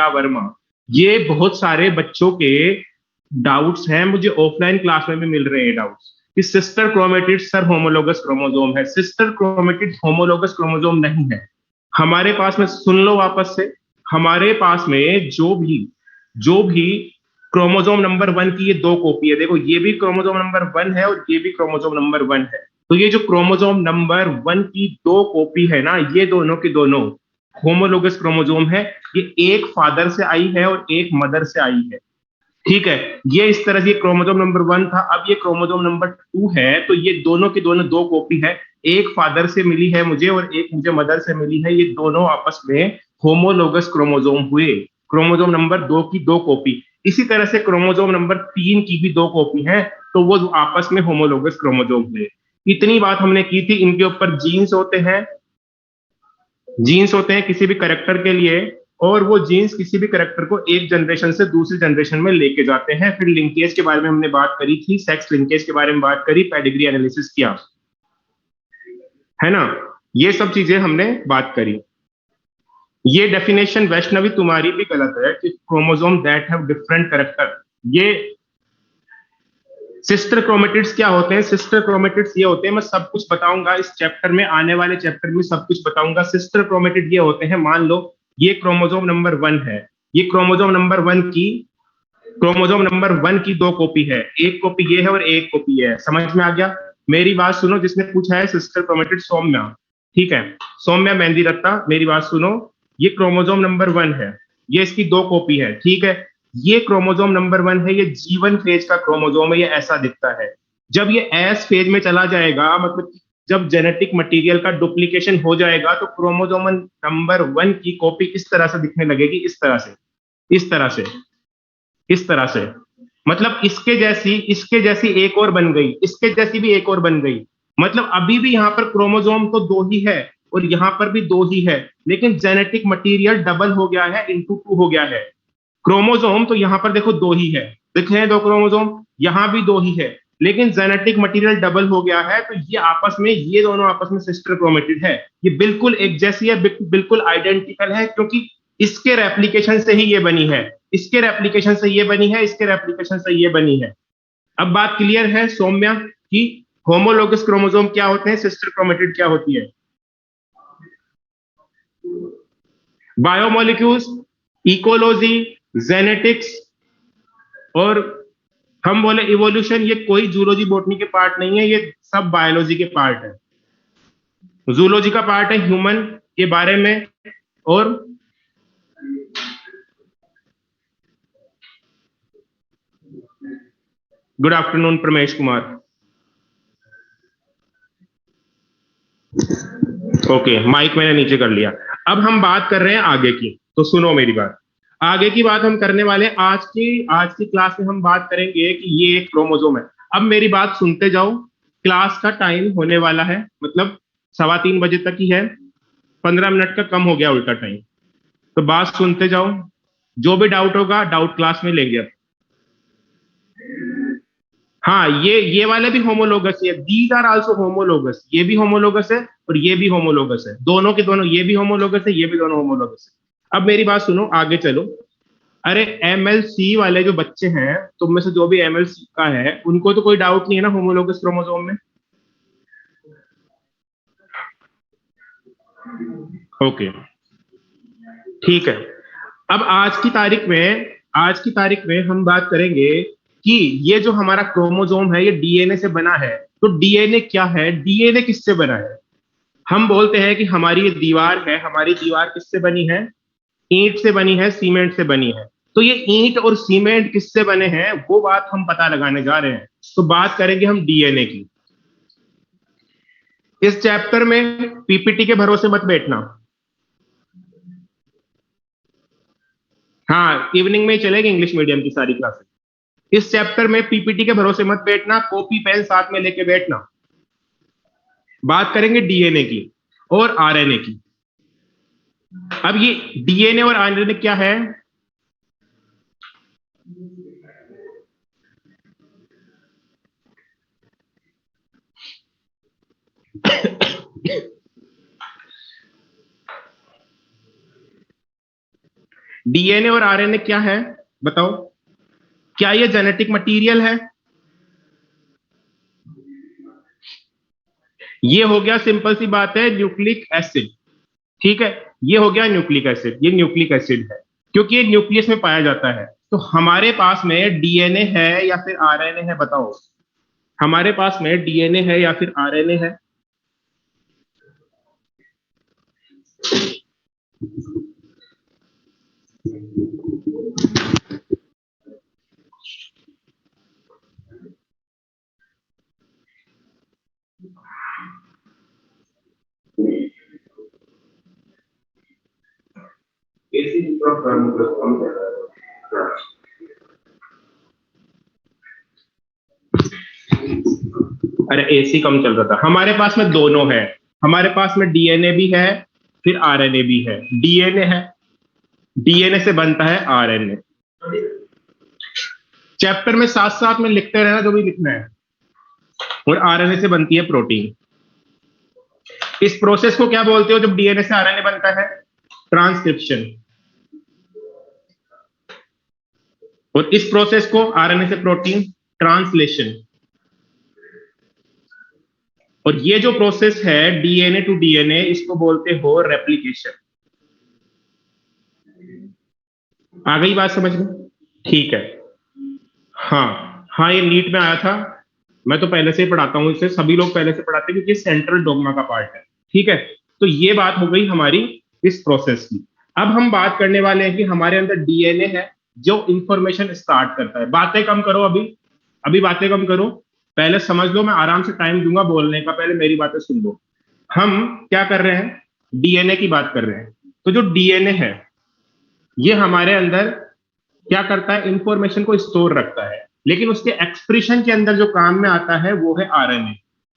वर्मा, ये बहुत सारे बच्चों के डाउट्स हैं, मुझे ऑफलाइन क्लास में भी मिल रहे हैं डाउट्स कि sister chromatids sir homologous chromosome है। सिस्टर क्रोमेटिड्स होमोलोगस क्रोमोसोम नहीं है हमारे पास में। सुन लो वापस से, हमारे पास में जो भी क्रोमोसोम नंबर 1 की ये दो कॉपी है, देखो ये भी क्रोमोसोम नंबर 1 है और ये भी क्रोमोसोम नंबर 1 है। तो ये जो क्रोमोसोम नंबर 1 की दो कॉपी है ना, ये दोनों की दोनों होमोलोगस क्रोमोसोम है। ये एक फादर से आई है और एक मदर से आई है, ठीक है। ये इस तरह से क्रोमोसोम नंबर 1 था, अब ये क्रोमोसोम नंबर 2 है, तो ये दोनों की दोनों दो कॉपी है। एक फादर से मिली है मुझे और एक मुझे मदर से मिली है, ये दोनों आपस में होमोलोगस क्रोमोसोम हुए। क्रोमोसोम नंबर 2 की दो कॉपी। इसी तरह से क्रोमोसोम नंबर 3 की भी दो कॉपी है, तो वो आपस में होमोलोगस क्रोमोसोम हुए। इतनी बात हमने की थी। इनके ऊपर जीन्स होते हैं, जीन्स होते हैं किसी भी करेक्टर के लिए, और वो जीन्स किसी भी करेक्टर को एक जनरेशन से दूसरी जनरेशन में लेके जाते हैं। फिर लिंकेज के बारे में हमने बात करी थी, सेक्स लिंकेज के बारे में बात करी, पेडिग्री एनालिसिस किया, है ना। ये सब चीजें हमने बात करी। ये डेफिनेशन वैष्णवी तुम्हारी भी गलत है कि chromosome that have different character. ये सिस्टर क्रोमेटिड्स क्या होते हैं? सिस्टर क्रोमेटिड्स ये होते हैं, मैं सब कुछ बताऊंगा इस चैप्टर में, आने वाले चैप्टर में सब कुछ बताऊंगा। सिस्टर क्रोमेटिड ये होते हैं, मान लो ये क्रोमोसोम नंबर 1 है, ये क्रोमोसोम नंबर 1 की दो कॉपी है, एक कॉपी ये है और एक कॉपी है। समझ में आ गया? मेरी बात सुनो, जिसने पूछा है सिस्टर क्रोमेटिड, सौम्या, ठीक है, सौम्या मेहंदी रत्ता, मेरी बात सुनो। ये क्रोमोसोम नंबर 1 है, ये इसकी दो कॉपी है, ठीक है। ये क्रोमोसोम नंबर 1 है, ये जीवन फेज का क्रोमोसोम है, ये ऐसा दिखता है। जब ये एस फेज में चला जाएगा, मतलब जब जेनेटिक मटेरियल का डुप्लीकेशन हो जाएगा, तो क्रोमोसोम नंबर 1 की कॉपी इस तरह से दिखने लगेगी, इस तरह से, इस तरह से, इस तरह से। मतलब इसके जैसी एक और बन गई, इसके जैसी भी एक और बन गई। मतलब अभी भी यहां पर क्रोमोसोम तो दो ही है और यहां पर भी दो ही है, लेकिन जेनेटिक मटेरियल डबल हो गया है, इंटू टू हो गया है। क्रोमोसोम तो यहां पर देखो दो ही है, दिख रहे हैं दो क्रोमोसोम, यहां भी दो ही है, लेकिन जेनेटिक मटेरियल डबल हो गया है। तो ये आपस में, ये दोनों आपस में सिस्टर क्रोमेटिड है। ये बिल्कुल एक जैसी है, बिल्कुल आइडेंटिकल है, क्योंकि इसके रेप्लीकेशन से ही ये बनी है, इसके रेप्लीकेशन से ये बनी है, इसके रेप्लीकेशन से ये बनी है। अब बात क्लियर है सौम्या कि होमोलोगस क्रोमोसोम क्या होते हैं, सिस्टर क्रोमेटिड क्या होती है? बायोमोलिक्यूल्स, इकोलॉजी, जेनेटिक्स, और हम बोले इवोल्यूशन, ये कोई जूलॉजी बॉटनी के पार्ट नहीं है, ये सब बायोलॉजी के पार्ट है। जूलॉजी का पार्ट है ह्यूमन के बारे में। और good afternoon Pramesh Kumar. Okay, mike मैंने नीचे कर लिया। अब हम बात कर रहे हैं आगे की, तो सुनो मेरी बात। आगे की बात हम करने वाले हैं, आज की क्लास में हम बात करेंगे कि ये एक क्रोमोसोम है। अब मेरी बात सुनते जाओ, क्लास का टाइम होने वाला है, मतलब 3:15 बजे तक ही है, 15 मिनट का कम हो गया उल्टा टाइम। तो बात सुनते जाओ, जो भी डाउट होगा डाउट क्लास में लेंगे। हाँ, ये वाले भी होमोलोगस है, दीज आर आल्सो होमोलोगस, ये भी होमोलोगस है और ये भी होमोलोगस है, दोनों के दोनों, ये भी होमोलोगस है, ये भी दोनों होमोलोगस है। अब मेरी बात सुनो, आगे चलो। अरे एमएलसी वाले जो बच्चे हैं, तुम में से जो भी एमएलसी का है, उनको तो कोई डाउट नहीं है ना होमोलोगस क्रोमोसोम में? ओके, ठीक है। अब आज की तारीख में हम बात करेंगे कि ये जो हमारा क्रोमोसोम है, ये डीएनए से बना है। तो डीएनए क्या है, डीएनए किससे बना है? हम बोलते हैं कि हमारी ये दीवार है, हमारी दीवार किससे बनी है? ईंट से बनी है, सीमेंट से बनी है। तो ये ईंट और सीमेंट किससे बने हैं, वो बात हम पता लगाने जा रहे हैं। तो बात करेंगे हम डीएनए की। इस चैप्टर में पीपीटी के भरोसे मत बैठना। हाँ, इवनिंग में ही चलेगी इंग्लिश मीडियम की सारी क्लासेस। इस चैप्टर में पीपीटी के भरोसे मत बैठना, कॉपी पेन साथ में लेके बैठना। बात करेंगे डीएनए की और आरएनए की। अब ये डीएनए और आरएनए क्या है? डीएनए और आरएनए क्या है बताओ? क्या ये जेनेटिक मटेरियल है? ये हो गया सिंपल सी बात है न्यूक्लिक एसिड। ठीक है, ये हो गया न्यूक्लिक एसिड, ये न्यूक्लिक एसिड है क्योंकि ये न्यूक्लियस में पाया जाता है। तो हमारे पास में डीएनए है या फिर आरएनए है बताओ? हमारे पास में डीएनए है या फिर आरएनए है? अरे एसी कम चल रहा था। हमारे पास में दोनों है, हमारे पास में डीएनए भी है फिर आरएनए भी है। डीएनए है, डीएनए से बनता है आरएनए। चैप्टर में साथ साथ में लिखते रहना जो भी लिखना है। और आरएनए से बनती है प्रोटीन। इस प्रोसेस को क्या बोलते हो जब डीएनए से आरएनए बनता है? ट्रांसक्रिप्शन। और इस प्रोसेस को आरएनए से प्रोटीन, ट्रांसलेशन। और ये जो प्रोसेस है डीएनए टू डीएनए इसको बोलते हो रेप्लिकेशन। आ गई बात समझ में? ठीक है। हाँ हाँ, ये नीट में आया था। मैं तो पहले से ही पढ़ाता हूँ इसे, सभी लोग पहले से पढ़ाते हैं क्योंकि सेंट्रल डोगमा का पार्ट है। ठीक है, तो ये बात हो गई हमारी इस प्रोसेस की। अब हम बात करने वाले हैं कि हमारे अंदर डीएनए है जो इंफॉर्मेशन स्टार्ट करता है। बातें कम करो अभी, अभी बातें कम करो, पहले समझ लो। मैं आराम से टाइम दूंगा बोलने का, पहले मेरी बातें सुन लो। हम क्या कर रहे हैं? डीएनए की बात कर रहे हैं। तो जो डीएनए है ये हमारे अंदर क्या करता है? इंफॉर्मेशन को स्टोर रखता है, लेकिन उसके एक्सप्रेशन के अंदर जो काम में आता है वो है आरएनए।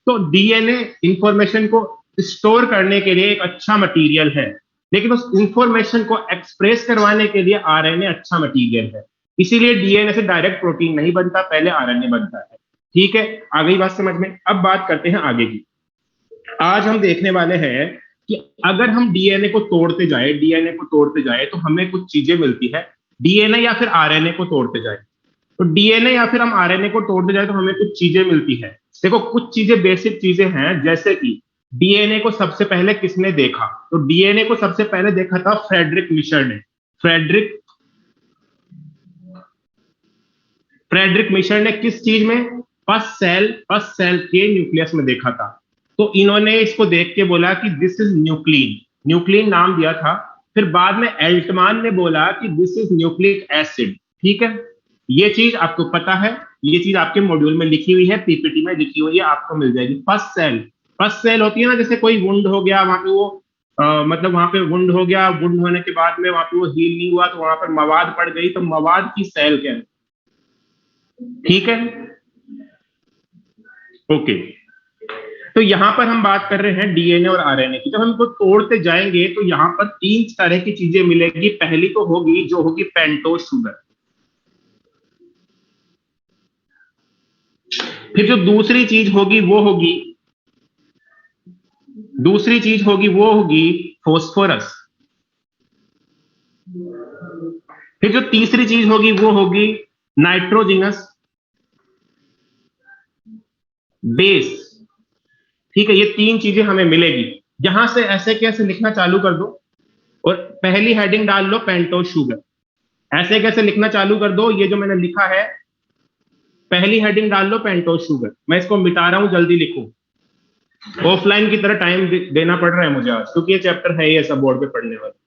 तो डीएनए इंफॉर्मेशन को स्टोर करने के लिए एक अच्छा मटेरियल है, लेकिन उस इंफॉर्मेशन को एक्सप्रेस करवाने के लिए आरएनए अच्छा मटेरियल है। इसीलिए डीएनए से डायरेक्ट प्रोटीन नहीं बनता, पहले आरएनए बनता है। ठीक है, आ गई बात समझ में? अब बात करते हैं आगे की। आज हम देखने वाले हैं कि अगर हम डीएनए को तोड़ते जाए, डीएनए को तोड़ते जाए तो हमें कुछ चीजें मिलती है। डीएनए या फिर आरएनए को तोड़ते जाए, तो डीएनए या फिर हम आरएनए को तोड़ते जाए तो हमें कुछ चीजें मिलती है। देखो कुछ चीजें बेसिक चीजें हैं, जैसे कि डीएनए को सबसे पहले किसने देखा? तो डीएनए को सबसे पहले देखा था फ्रेडरिक मिशर ने। फ्रेडरिक फ्रेडरिक मिशर ने किस चीज में? पस सेल के न्यूक्लियस में देखा था। तो इन्होंने इसको देख के बोला कि दिस इज न्यूक्लिन, न्यूक्लिन नाम दिया था। फिर बाद में एल्टमान ने बोला कि दिस इज न्यूक्लिक एसिड। ठीक है, ये चीज आपको पता है, ये चीज आपके मॉड्यूल में लिखी हुई है, पीपीटी में लिखी हुई है, आपको मिल जाएगी। फर्स्ट सेल होती है ना, जैसे कोई वुंड हो गया वहां पे वो मतलब वहां पे वुंड हो गया, वुंड होने के बाद में वहां पे वो हील नहीं हुआ तो वहां पर मवाद पड़ गई, तो मवाद की सेल कहते। ठीक है, ओके। तो यहां पर हम बात कर रहे हैं डीएनए और आरएनए की। जब हम इनको तोड़ते जाएंगे तो यहां पर तीन तरह की चीजें मिलेगी। पहली तो होगी जो होगी पेंटोज शुगर। फिर जो दूसरी चीज होगी वो होगी फोस्फोरस। फिर जो तीसरी चीज होगी वो होगी नाइट्रोजिनस बेस। ठीक है, ये तीन चीजें हमें मिलेगी। यहां से ऐसे कैसे लिखना चालू कर दो और पहली हेडिंग डाल लो पेंटोज शुगर। ऐसे कैसे लिखना चालू कर दो, ये जो मैंने लिखा है पहली हेडिंग डाल लो पेंटोज शुगर। मैं इसको मिटा रहा हूं, जल्दी लिखो। ऑफलाइन की तरह टाइम देना पड़ रहा है मुझे आज, क्योंकि ये चैप्टर है ही ऐसा बोर्ड पे पढ़ने वाला।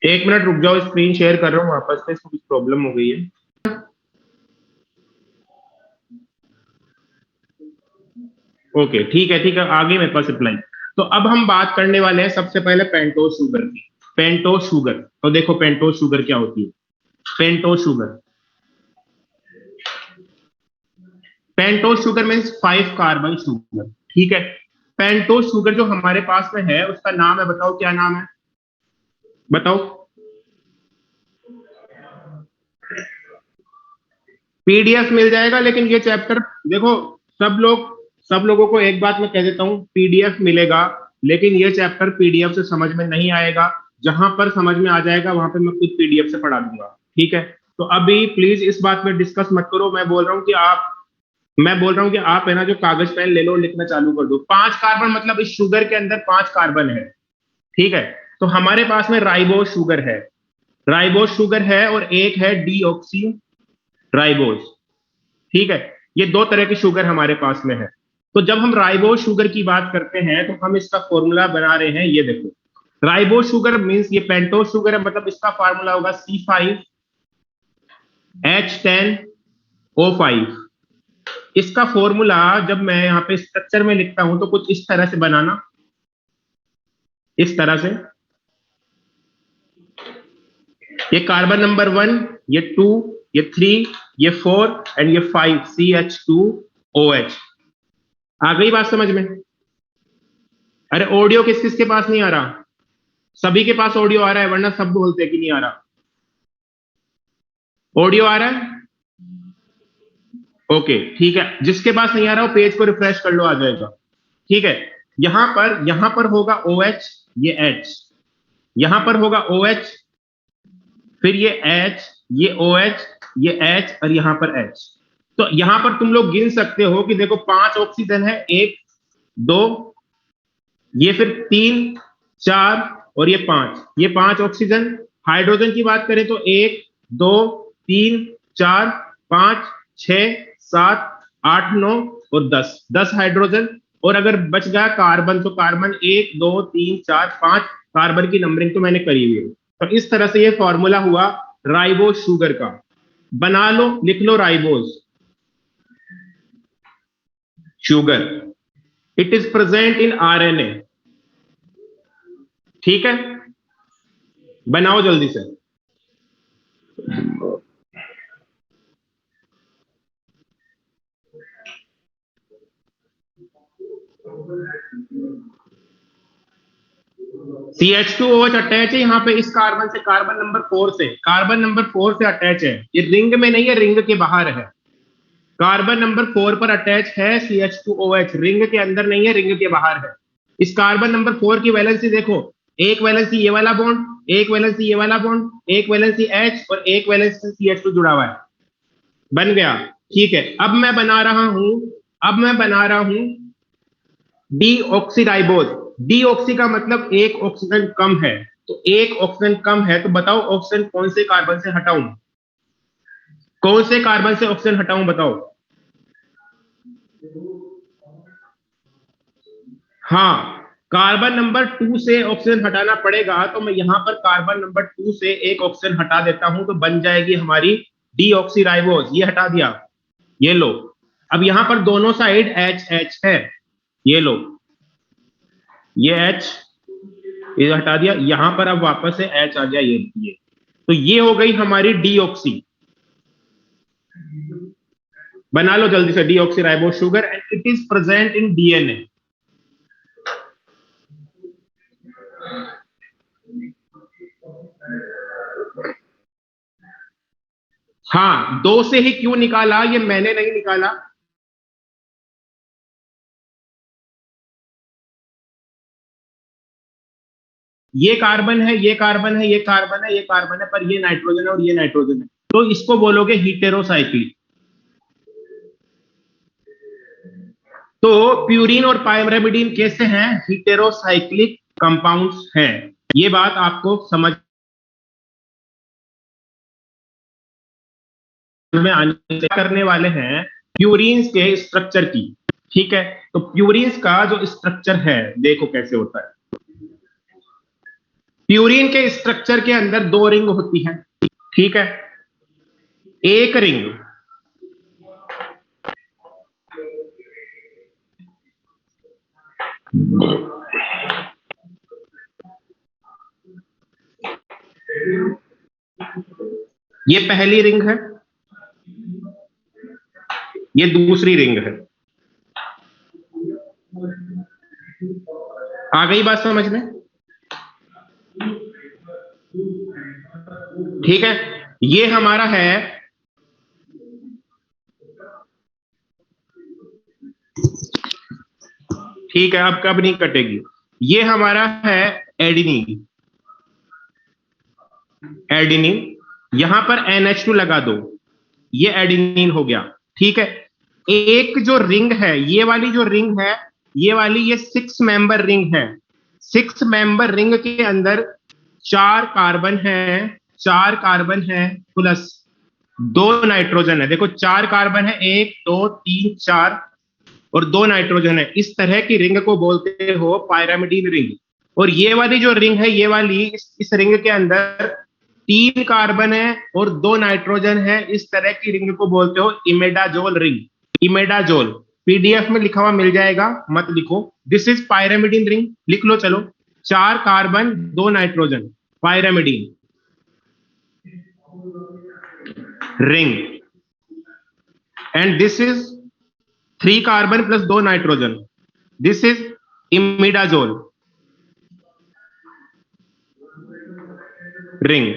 एक मिनट रुक जाओ, स्क्रीन शेयर कर रहा हूँ वापस से, इसको कुछ प्रॉब्लम हो गई है। ओके ठीक है ठीक है, आ गई मेरे पास रिप्लाई। तो अब हम बात करने वाले हैं सबसे पहले पेंटोज शुगर की। पेंटोज शुगर, तो देखो पेंटोज शुगर क्या होती है। Pentose sugar, pentose sugar means 5 carbon sugar, ठीक है। पेंटोज शुगर जो हमारे पास में है उसका नाम है, बताओ क्या नाम है, बताओ। पीडीएफ मिल जाएगा, लेकिन ये चैप्टर देखो, सब लोगों को एक बात मैं कह देता हूं, पीडीएफ मिलेगा, लेकिन ये चैप्टर पीडीएफ से समझ में नहीं आएगा। जहां पर समझ में आ जाएगा वहां पे मैं खुद पीडीएफ से पढ़ा दूंगा, ठीक है। तो अभी प्लीज इस बात में डिस्कस मत करो। मैं बोल रहा हूं कि आप है ना, जो कागज पेन ले लो, लिखना चालू कर दो। 5 कार्बन मतलब इस शुगर के अंदर 5 कार्बन है, ठीक है। तो हमारे पास में राइबोस शुगर है, राइबोस शुगर है, और एक है डीऑक्सी राइबोस, ठीक है। ये दो तरह की शुगर हमारे पास में है। तो जब हम राइबोस शुगर की बात करते हैं तो हम इसका फॉर्मूला बना रहे हैं, ये देखो। राइबोस शुगर मींस ये पेंटोस शुगर है, मतलब इसका फार्मूला होगा C5H10O5। इसका फॉर्मूला जब मैं यहाँ पे स्ट्रक्चर में लिखता हूं तो कुछ इस तरह से बनाना, इस तरह से। ये कार्बन नंबर 1, ये 2, ये 3, ये 4 एंड ये 5, CH2OH। आ गई बात समझ में? अरे ऑडियो किस किस के पास नहीं आ रहा? सभी के पास ऑडियो आ रहा है, वरना सब बोलते हैं कि नहीं आ रहा। ऑडियो आ रहा है? ओके ठीक है, जिसके पास नहीं आ रहा हो पेज को रिफ्रेश कर लो, आ जाएगा, ठीक है। यहां पर होगा OH, ये H, यहां पर होगा OH, फिर ये H, ये OH, ये H, और यहां पर H। तो यहां पर तुम लोग गिन सकते हो कि देखो 5 ऑक्सीजन है, 1 2, ये फिर 3 4, और ये 5, ये 5 ऑक्सीजन। हाइड्रोजन की बात करें तो 1 2 3 4 5 6 7 8 9 और 10 हाइड्रोजन। और अगर बच गया कार्बन, तो कार्बन 1 2 3 4 5, कार्बन की नंबरिंग तो मैंने करी हुई है। तो इस तरह से ये फॉर्मूला हुआ राइबोस शुगर का। बना लो, लिख लो, ribose sugar, it is present in RNA, ठीक है। बनाओ जल्दी से। CH2OH अटैच है यहाँ पे इस कार्बन से, कार्बन नंबर 4 से, कार्बन नंबर 4 से अटैच है। ये रिंग में नहीं है, रिंग के बाहर है। कार्बन नंबर 4 पर अटैच है CH2OH, रिंग के अंदर नहीं है, रिंग के बाहर है। इस कार्बन नंबर 4 की वैलेंसी देखो, एक वैलेंसी ये वाला बॉन्ड, एक वैलेंसी ये वाला बॉन्ड, एक वैलेंसी H, और एक वैलेंसी CH2 जुड़ा हुआ है। बन गया, ठीक है। अब मैं बना रहा हूं डीऑक्सीराइबोज। डीऑक्सी का मतलब एक ऑक्सीजन कम है। तो एक ऑक्सीजन कम है, तो बताओ ऑक्सीजन कौन से कार्बन से हटाऊं, कौन से कार्बन से ऑक्सीजन हटाऊं, बताओ। हाँ, कार्बन नंबर 2 से ऑक्सीजन हटाना पड़ेगा, तो मैं यहां पर कार्बन नंबर 2 से एक ऑक्सीजन हटा देता हूं, तो बन जाएगी हमारी डीऑक्सीराइबोज। ये हटा दिया, ये लो। अब यहां पर दोनों साइड एच एच है, ये लो, ये एच, ये हटा दिया। यहां पर अब वापस से एच आ गया, ये। तो ये हो गई हमारी डीऑक्सी। बना लो जल्दी से, deoxyribose sugar, and it is present in DNA. हाँ, 2 से ही क्यों निकाला, ये मैंने नहीं निकाला। ये कार्बन है, ये कार्बन है, ये कार्बन है, ये कार्बन है, पर ये नाइट्रोजन है और ये नाइट्रोजन है, तो इसको बोलोगे हीटेरोसाइक्लिक। तो प्यूरिन और पाइमरेमिडीन कैसे हैं? हीटेरोसाइक्लिक कंपाउंड्स हैं। ये बात आपको समझ में आने से करने वाले हैं प्यूरिन्स के स्ट्रक्चर की, ठीक है। तो प्यूरिन्स का जो स्ट्रक्चर है देखो कैसे होता है। प्यूरिन के स्ट्रक्चर के अंदर दो रिंग होती है, ठीक है। एक रिंग ये पहली रिंग है, ये दूसरी रिंग है। आ गई बात समझ में? ठीक है, ये हमारा है, ठीक है, अब कब नहीं कटेगी। ये हमारा है एडिनिन, एडिनिन, यहां पर NH2 लगा दो, ये एडिनिन हो गया, ठीक है। एक जो रिंग है, ये वाली जो रिंग है, ये वाली, ये 6 मेंबर रिंग है। 6 मेंबर रिंग के अंदर 4 कार्बन है, 4 कार्बन है प्लस 2 नाइट्रोजन है। देखो 4 कार्बन है, 1 2 3 4 और 2 नाइट्रोजन है। इस तरह की रिंग को बोलते हो पायरामिडीन रिंग। और ये वाली जो रिंग है, ये वाली, इस रिंग के अंदर 3 कार्बन है और 2 नाइट्रोजन है। इस तरह की रिंग को बोलते हो इमेडाजोल रिंग। इमेडाजोल पीडीएफ में लिखा हुआ मिल जाएगा, मत लिखो। दिस इज पायरामिडीन रिंग, लिख लो चलो। 4 carbon 2 nitrogen, pyrimidine ring. And this is 3 carbon plus 2 nitrogen, this is imidazole ring.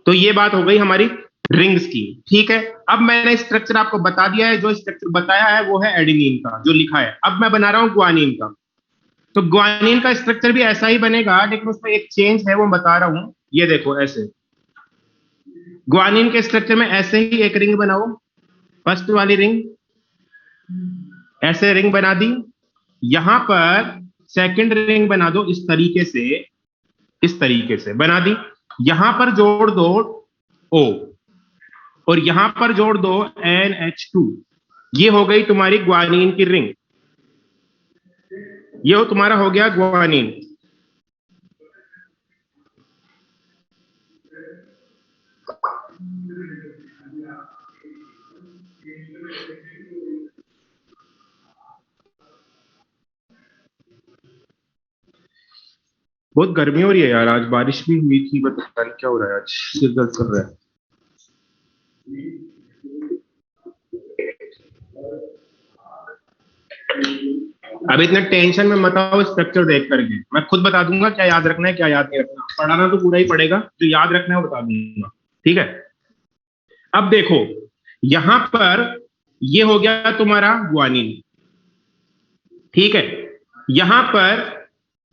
तो ये बात हो गई हमारी रिंग्स की, ठीक है। अब मैंने स्ट्रक्चर आपको बता दिया है, जो स्ट्रक्चर बताया है वो है एडेनिन का, जो लिखा है। अब मैं बना रहा हूं ग्वानिन का। तो ग्वानिन का स्ट्रक्चर भी ऐसा ही बनेगा, लेकिन उसमें एक चेंज है, वो बता रहा हूं। ये देखो ऐसे, ग्वानिन के स्ट्रक्चर में ऐसे ही एक रिंग बनाओ, फर्स्ट वाली रिंग, ऐसे रिंग बना दी। यहां पर सेकंड रिंग बना दो, इस तरीके से, इस तरीके से बना दी। यहां पर जोड़ दो O और यहां पर जोड़ दो NH2। ये हो गई तुम्हारी ग्वानिन की रिंग, ये तुम्हारा हो गया ग्वानिन। बहुत गर्मी हो रही है यार, आज बारिश भी हुई थी, बट पता नहीं क्या हो रहा है, आज सिर दर्द कर रहा है। अब इतना टेंशन में मत आओ स्ट्रक्चर देख करके, मैं खुद बता दूंगा क्या याद रखना है क्या याद नहीं रखना। पढ़ाना तो पूरा ही पड़ेगा, जो याद रखना है वो बता दूंगा, ठीक है। अब देखो यहां पर ये हो गया तुम्हारा ग्वानिन, ठीक है। यहां पर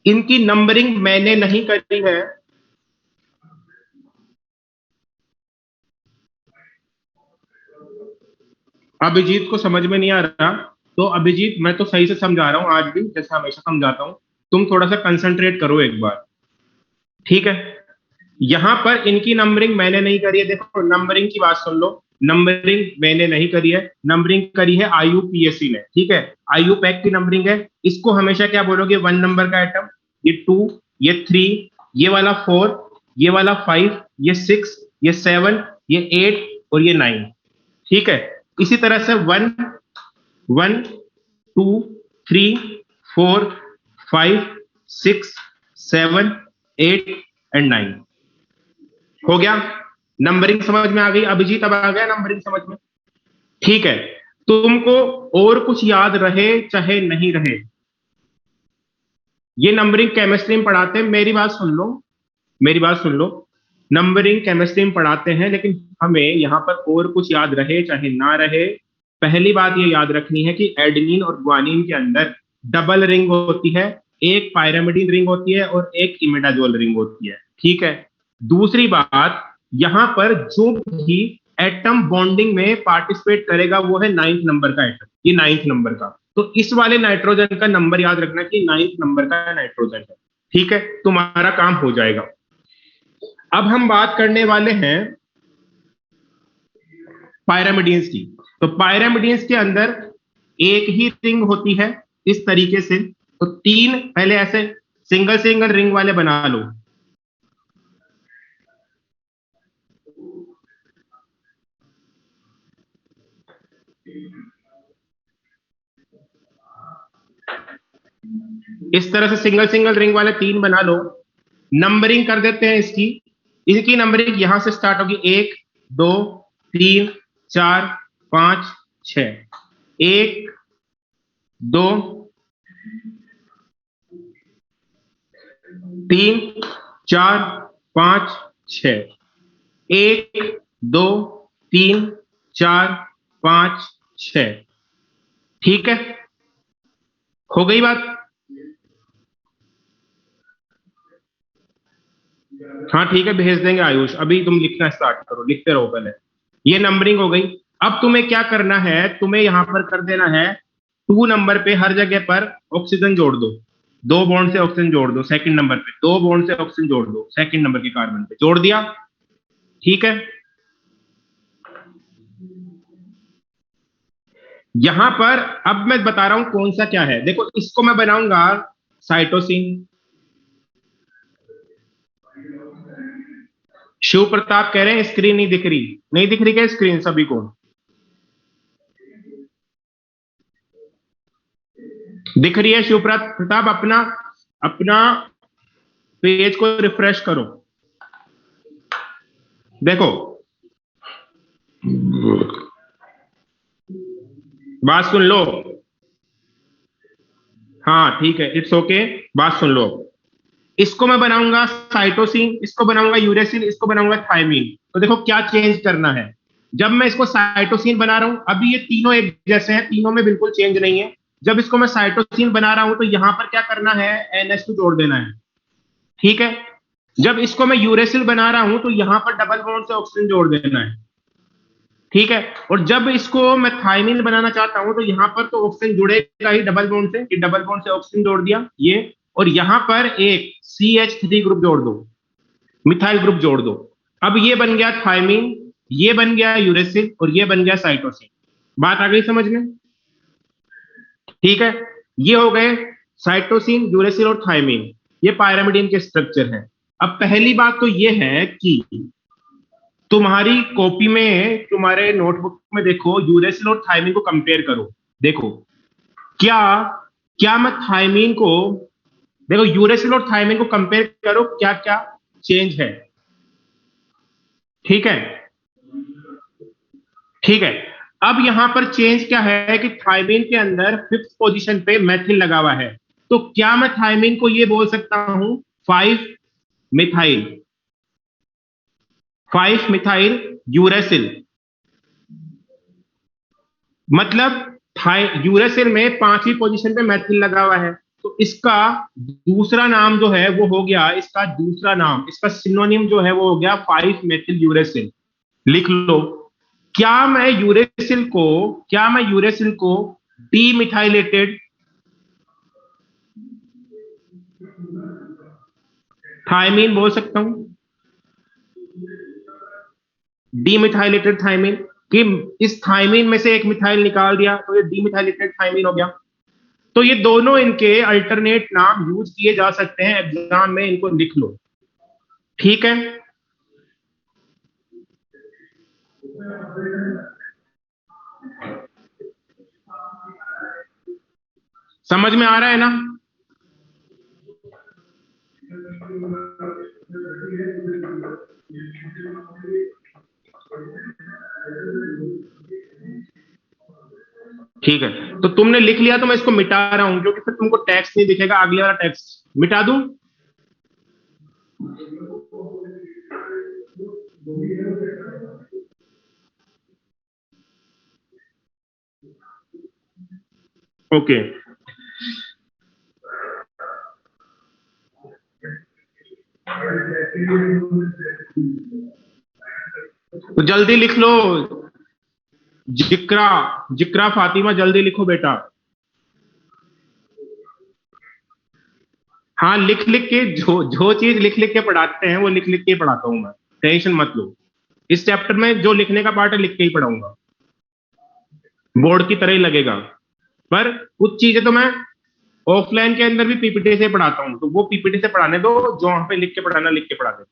इनकी नंबरिंग मैंने नहीं करी है, अभिजीत को समझ में नहीं आ रहा। तो अभिजीत, मैं तो सही से समझा रहा हूं आज भी, जैसे हमेशा समझाता हूं। तुम थोड़ा सा कंसंट्रेट करो एक बार, ठीक है। यहां पर इनकी नंबरिंग मैंने नहीं करी है। देखो नंबरिंग की बात सुन लो, नंबरिंग मैंने नहीं करी है, नंबरिंग करी है IUPAC ने, ठीक है। IUPAC की नंबरिंग है। इसको हमेशा क्या बोलोगे, 1 नंबर का आइटम, ये 2, ये 3, ये वाला 4, ये वाला 5, ये 6, ये 7, ये 8 और ये 9, ठीक है। इसी तरह से 1 1 2 3 4 5 6 7 8 एंड 9 हो गया। नंबरिंग समझ में आ गई अभिजीत? अब आ गया नंबरिंग समझ में, ठीक है। तुमको और कुछ याद रहे चाहे नहीं रहे, ये नंबरिंग केमिस्ट्री में पढ़ाते हैं। मेरी बात सुन लो, मेरी बात सुन लो। नंबरिंग केमिस्ट्री में पढ़ाते हैं, लेकिन हमें यहां पर और कुछ याद रहे चाहे ना रहे, पहली बात ये याद रखनी है कि एडेनिन और ग्वानिन के अंदर डबल रिंग होती है, एक पायरामिडीन रिंग होती है और एक इमिडाजोल रिंग होती है, ठीक है। दूसरी बात, यहां पर जो भी एटम बॉन्डिंग में पार्टिसिपेट करेगा वो है 9th नंबर का एटम, ये 9th नंबर का। तो इस वाले नाइट्रोजन का नंबर याद रखना कि 9th नंबर का नाइट्रोजन है, ठीक है। तुम्हारा काम हो जाएगा। अब हम बात करने वाले हैं पायरामिडीन्स की। तो पायरामिडीन्स के अंदर एक ही रिंग होती है, इस तरीके से। तो 3 पहले ऐसे सिंगल सिंगल रिंग वाले बना लो। इस तरह से सिंगल सिंगल रिंग वाले 3 बना लो। नंबरिंग कर देते हैं इसकी। इनकी नंबरिंग यहां से स्टार्ट होगी, 1 2 3 4 5 6। 1 2 3 4 5 6। 1 2 3 4 5 6। ठीक है, हो गई बात। हाँ ठीक है, भेज देंगे आयुष। अभी तुम लिखना स्टार्ट करो, लिखते रहो पहले। ये नंबरिंग हो गई। अब तुम्हें क्या करना है, तुम्हें यहां पर कर देना है 2 नंबर पे हर जगह पर ऑक्सीजन जोड़ दो। 2 बॉन्ड से ऑक्सीजन जोड़ दो सेकंड नंबर पे, 2 बॉन्ड से ऑक्सीजन जोड़ दो सेकंड नंबर के कार्बन पे, जोड़ दिया। ठीक है, यहां पर अब मैं बता रहा हूं कौन सा क्या है। देखो इसको मैं बनाऊंगा साइटोसिन। शिव प्रताप कह रहे हैं स्क्रीन नहीं दिख रही। नहीं दिख रही क्या स्क्रीन सभी को? दिख रही है शिव प्रताप? अपना अपना पेज को रिफ्रेश करो, देखो। बात सुन लो। हाँ ठीक है, इट्स ओके। बात सुन लो। इसको मैं बनाऊंगा साइटोसिन, इसको बनाऊंगा यूरेसिल, इसको बनाऊंगा थायमीन। तो देखो क्या चेंज करना है। जब मैं इसको साइटोसिन बना रहा हूं, अभी ये तीनों एक जैसे हैं, तीनों में बिल्कुल चेंज नहीं है। जब इसको मैं साइटोसिन बना रहा हूं तो यहां पर क्या करना है, NH2 जोड़ देना है। ठीक है, जब इसको मैं यूरेसिल बना रहा हूं तो यहां पर डबल बॉन्ड से ऑक्सीजन जोड़ देना है। ठीक है, और जब इसको मैं थायमीन बनाना चाहता हूं तो यहां पर तो ऑक्सीजन जुड़ेगा ही डबल बॉन्ड से, कि डबल बॉन्ड से ऑक्सीजन जोड़ दिया ये। और यहां पर एक CH3 ग्रुप जोड़ दो, मिथाइल ग्रुप जोड़ दो। अब ये बन गया थायमीन, ये बन गया यूरेसिल, और ये बन गया साइटोसिन। बात आ गई समझ में? ठीक है, ये हो गए साइटोसिन, यूरेसिल और थायमीन। ये पायरामिडीन के स्ट्रक्चर हैं। अब पहली बात तो ये है कि तुम्हारी कॉपी में, तुम्हारे नोटबुक में देखो, यूरेसिल और थायमीन को कंपेयर करो। देखो क्या क्या मैं थायमीन को, देखो यूरेसिल और थायमीन को कंपेयर करो, क्या क्या चेंज है। ठीक है, ठीक है। अब यहां पर चेंज क्या है कि थायमीन के अंदर 5th पोजीशन पे मैथिल लगा हुआ है। तो क्या मैं थायमीन को ये बोल सकता हूं 5 मिथाइल, 5 मिथाइल यूरेसिल। मतलब यूरेसिल में 5वीं पोजीशन पे मैथिल लगा हुआ है। तो इसका दूसरा नाम जो है वो हो गया, इसका दूसरा नाम, इसका सिनोनिम जो है वो हो गया 5 मेथिल यूरेसिल। लिख लो। क्या मैं यूरेसिल को डीमिथाइलेटेड थायमीन बोल सकता हूं? डीमिथाइलेटेड थायमीन, कि इस थायमीन में से एक मिथाइल निकाल दिया तो ये डीमिथाइलेटेड थायमीन हो गया। तो ये दोनों इनके अल्टरनेट नाम यूज किए जा सकते हैं एग्जाम में, इनको लिख लो। ठीक है, समझ में आ रहा है ना? ठीक है, तो तुमने लिख लिया तो मैं इसको मिटा रहा हूं, क्योंकि फिर तुमको टेक्स्ट नहीं दिखेगा। अगले वाला टेक्स्ट मिटा दूं? ओके, तो जल्दी लिख लो। जिक्रा, जिक्रा फातिमा, जल्दी लिखो बेटा। हाँ, लिख लिख के, जो जो चीज लिख लिख के पढ़ाते हैं वो लिख लिख के पढ़ाता हूं मैं। टेंशन मत लो। इस चैप्टर में जो लिखने का पार्ट है लिख के ही पढ़ाऊंगा, बोर्ड की तरह ही लगेगा। पर कुछ चीजें तो मैं ऑफलाइन के अंदर भी पीपीटी से पढ़ाता हूँ, तो वो पीपीटी से पढ़ाने दो, जो वहां पे लिख के पढ़ाना लिख के पढ़ा दे।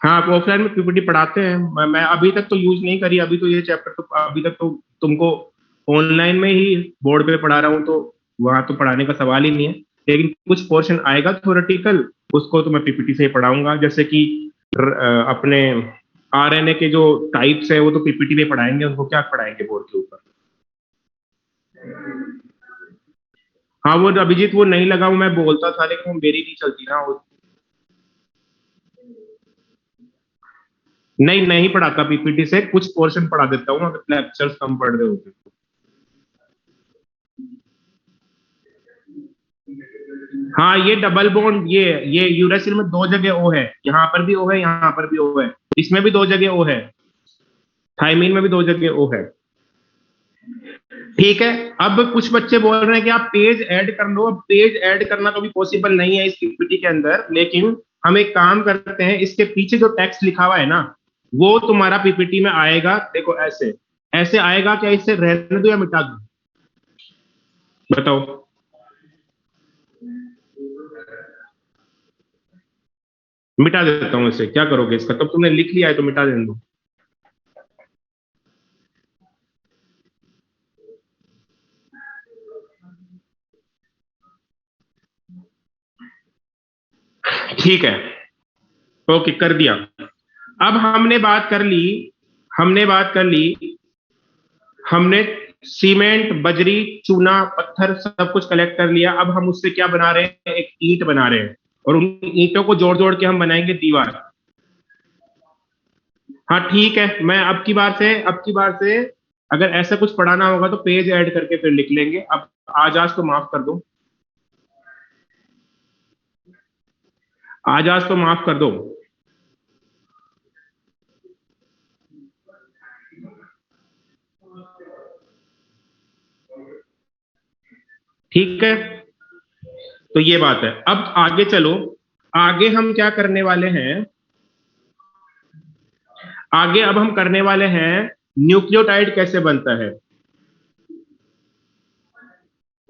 हाँ, आप ऑफलाइन में पीपीटी पढ़ाते हैं, मैं अभी तक तो यूज नहीं करी, अभी तो ये चैप्टर तो अभी तक तो तुमको ऑनलाइन में ही बोर्ड पे पढ़ा रहा हूँ, तो वहां तो पढ़ाने का सवाल ही नहीं है। लेकिन कुछ पोर्शन आएगा थ्योरेटिकल, उसको तो मैं पीपीटी से ही पढ़ाऊंगा, जैसे कि अपने आरएनए के जो टाइप्स है वो तो पीपीटी में पढ़ाएंगे, उनको क्या पढ़ाएंगे बोर्ड के ऊपर। हाँ, वो अभिजीत वो नहीं लगा, वो मैं बोलता था लेकिन वो मेरी नहीं चलती ना वो। नहीं, नहीं पढ़ाता पीपीटी से, कुछ पोर्शन पढ़ा देता हूँ अगर लेक्चर्स कम पढ़ रहे होते। हाँ, ये डबल बॉन्ड, ये यूरेसिल में दो जगह ओ है, यहाँ पर भी ओ है, यहाँ पर भी ओ है, इसमें भी दो जगह ओ है, थाइमीन में भी दो जगह ओ है। ठीक है। अब कुछ बच्चे बोल रहे हैं कि आप पेज ऐड कर लो, अब पेज ऐड करना तो भी पॉसिबल नहीं है इस पीपीटी के अंदर, लेकिन हम एक काम करते हैं, इसके पीछे जो टेक्स्ट लिखा हुआ है ना, वो तुम्हारा पीपीटी में आएगा, देखो ऐसे ऐसे आएगा, क्या इसे रहने दो या मिटा दो, बताओ। मिटा देता हूं इसे, क्या करोगे इसका, तब तुमने लिख लिया है तो मिटा देने दो। ठीक है, ओके, कर दिया। अब हमने बात कर ली, हमने बात कर ली, हमने सीमेंट, बजरी, चूना, पत्थर सब कुछ कलेक्ट कर लिया। अब हम उससे क्या बना रहे हैं, एक ईंट बना रहे हैं, और उन ईंटों को जोड़ जोड़ के हम बनाएंगे दीवार। हाँ ठीक है, मैं अब की बार से अगर ऐसा कुछ पढ़ाना होगा तो पेज ऐड करके फिर लिख लेंगे। अब आज तो माफ कर दो, आज तो माफ कर दो। ठीक है, तो ये बात है। अब आगे चलो, आगे हम क्या करने वाले हैं, आगे अब हम करने वाले हैं न्यूक्लियोटाइड कैसे बनता है,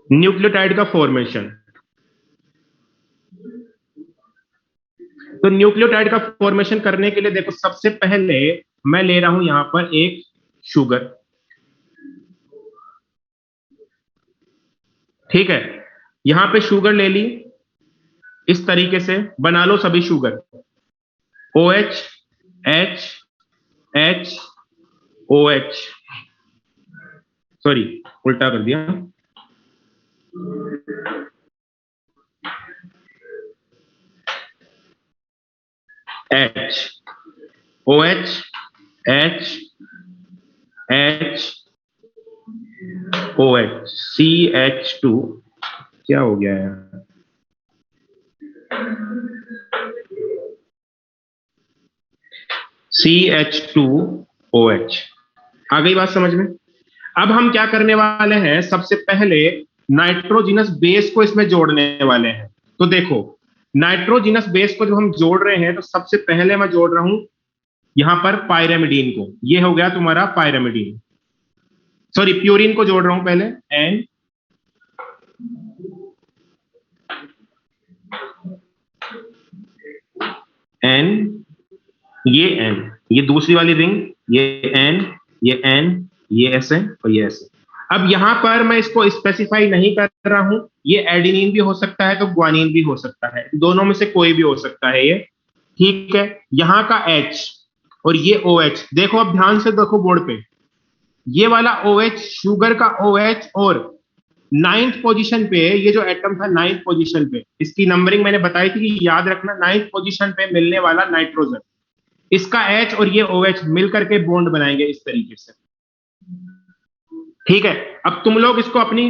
न्यूक्लियोटाइड का फॉर्मेशन। तो न्यूक्लियोटाइड का फॉर्मेशन करने के लिए देखो, सबसे पहले मैं ले रहा हूं यहां पर एक शुगर। ठीक है, यहां पे शुगर ले ली, इस तरीके से बना लो सभी sugar, O H, H, H, O H, sorry उल्टा कर दिया, H, O H, H, H, O H, C H two, क्या हो गया है, C H two O H. आ गई बात समझ में। अब हम क्या करने वाले हैं, सबसे पहले नाइट्रोजिनस बेस को इसमें जोड़ने वाले हैं। तो देखो, नाइट्रोजिनस बेस को जब हम जोड़ रहे हैं तो सबसे पहले मैं जोड़ रहा हूं यहां पर पायरेमिडीन को, ये हो गया तुम्हारा पायरेमिडीन, सॉरी प्यूरिन को जोड़ रहा हूं पहले, एन, एन, ये एन, ये दूसरी वाली रिंग, ये एन, ये एन, ये ऐसे और ये ऐसे। अब यहां पर मैं इसको स्पेसिफाई नहीं कर रहा हूं, ये एडिनिन भी हो सकता है तो ग्वानिन भी हो सकता है, दोनों में से कोई भी हो सकता है ये। ठीक है, यहां का H और ये OH, देखो अब ध्यान से देखो बोर्ड पे, ये वाला OH शुगर का OH, और नाइन्थ पोजीशन पे ये जो एटम था, नाइन्थ पोजीशन पे, इसकी नंबरिंग मैंने बताई थी कि याद रखना, नाइन्थ पोजीशन पे मिलने वाला नाइट्रोजन, इसका H और ये OH मिलकर के बॉन्ड बनाएंगे इस तरीके से। ठीक है, अब तुम लोग इसको अपनी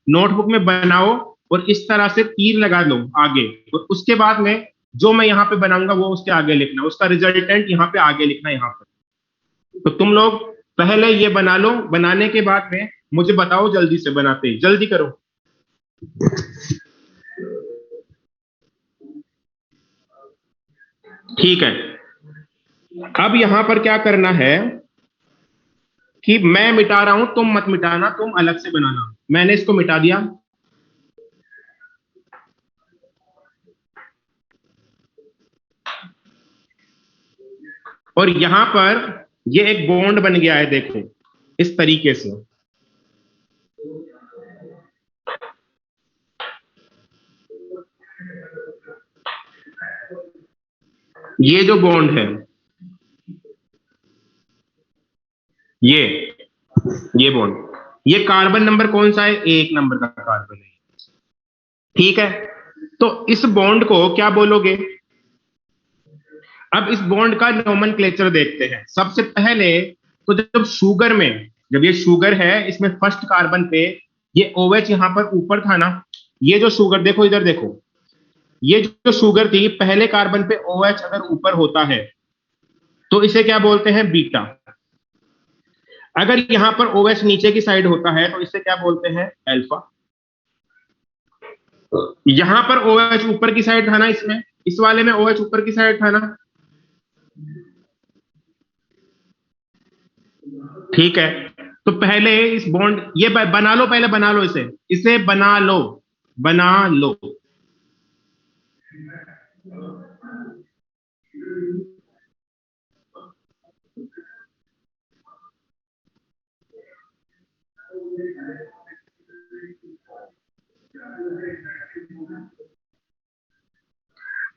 नोटबुक में बनाओ और इस तरह से तीर लगा लो आगे, और उसके बाद में जो मैं यहाँ पे बनाऊंगा वो उसके आगे लिखना, उसका रिजल्टेंट यहाँ पे आगे लिखना यहाँ पर। तो तुम लोग पहले ये बना लो, बनाने के बाद में मुझे बताओ, जल्दी से बनाते ही, जल्दी करो। ठीक है, अब यहां पर क्या करना है कि मैं मिटा रहा हूं, तुम मत मिटाना, तुम अलग से बनाना। मैंने इसको मिटा दिया। और यहां पर ये एक बॉन्ड बन गया है, देखो इस तरीके से। ये जो बॉन्ड है, ये ये बॉन्ड, ये कार्बन नंबर कौन सा है? 1 नंबर का कार्बन है। ठीक है, तो इस बॉन्ड को क्या बोलोगे? अब इस बॉन्ड का नोमेनक्लेचर देखते हैं। सबसे पहले तो जब शुगर में, जब ये शुगर है, इसमें फर्स्ट कार्बन पे ये OH यहां पर ऊपर था ना, ये जो शुगर, देखो इधर देखो, ये जो शुगर थी, पहले कार्बन पे OH अगर ऊपर होता है तो इसे क्या बोलते हैं? बीटा। अगर यहां पर OH नीचे की साइड होता है तो इसे क्या बोलते हैं? अल्फा। यहां पर OH ऊपर की साइड था ना, इसमें, इस वाले में OH ऊपर की साइड था ना। ठीक है, तो पहले इस बॉन्ड, ये बना लो, पहले बना लो इसे, इसे बना लो, बना लो।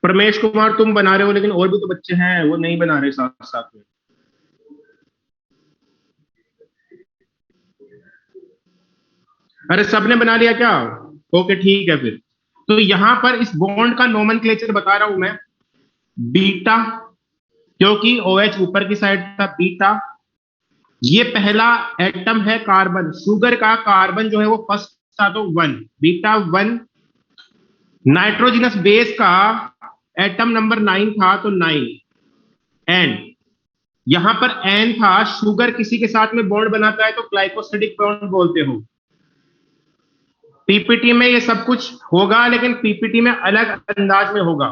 परमेश कुमार तुम बना रहे हो, लेकिन और भी तो बच्चे हैं, वो नहीं बना रहे साथ साथ में। अरे सबने बना लिया क्या? ओके ठीक है फिर। तो यहां पर इस बॉन्ड का नोमेनक्लेचर बता रहा हूं मैं, बीटा, क्योंकि OH ऊपर की साइड था, बीटा। ये पहला एटम है कार्बन, शुगर का कार्बन जो है वो फर्स्ट था, तो 1, बीटा 1। नाइट्रोजनस बेस का एटम नंबर 9 था, तो 9, एन। यहां पर एन था, शुगर किसी के साथ में बॉन्ड बनाता है तो ग्लाइकोसिडिक बॉन्ड बोलते हो। पीपीटी में ये सब कुछ होगा, लेकिन पीपीटी में अलग अंदाज में होगा।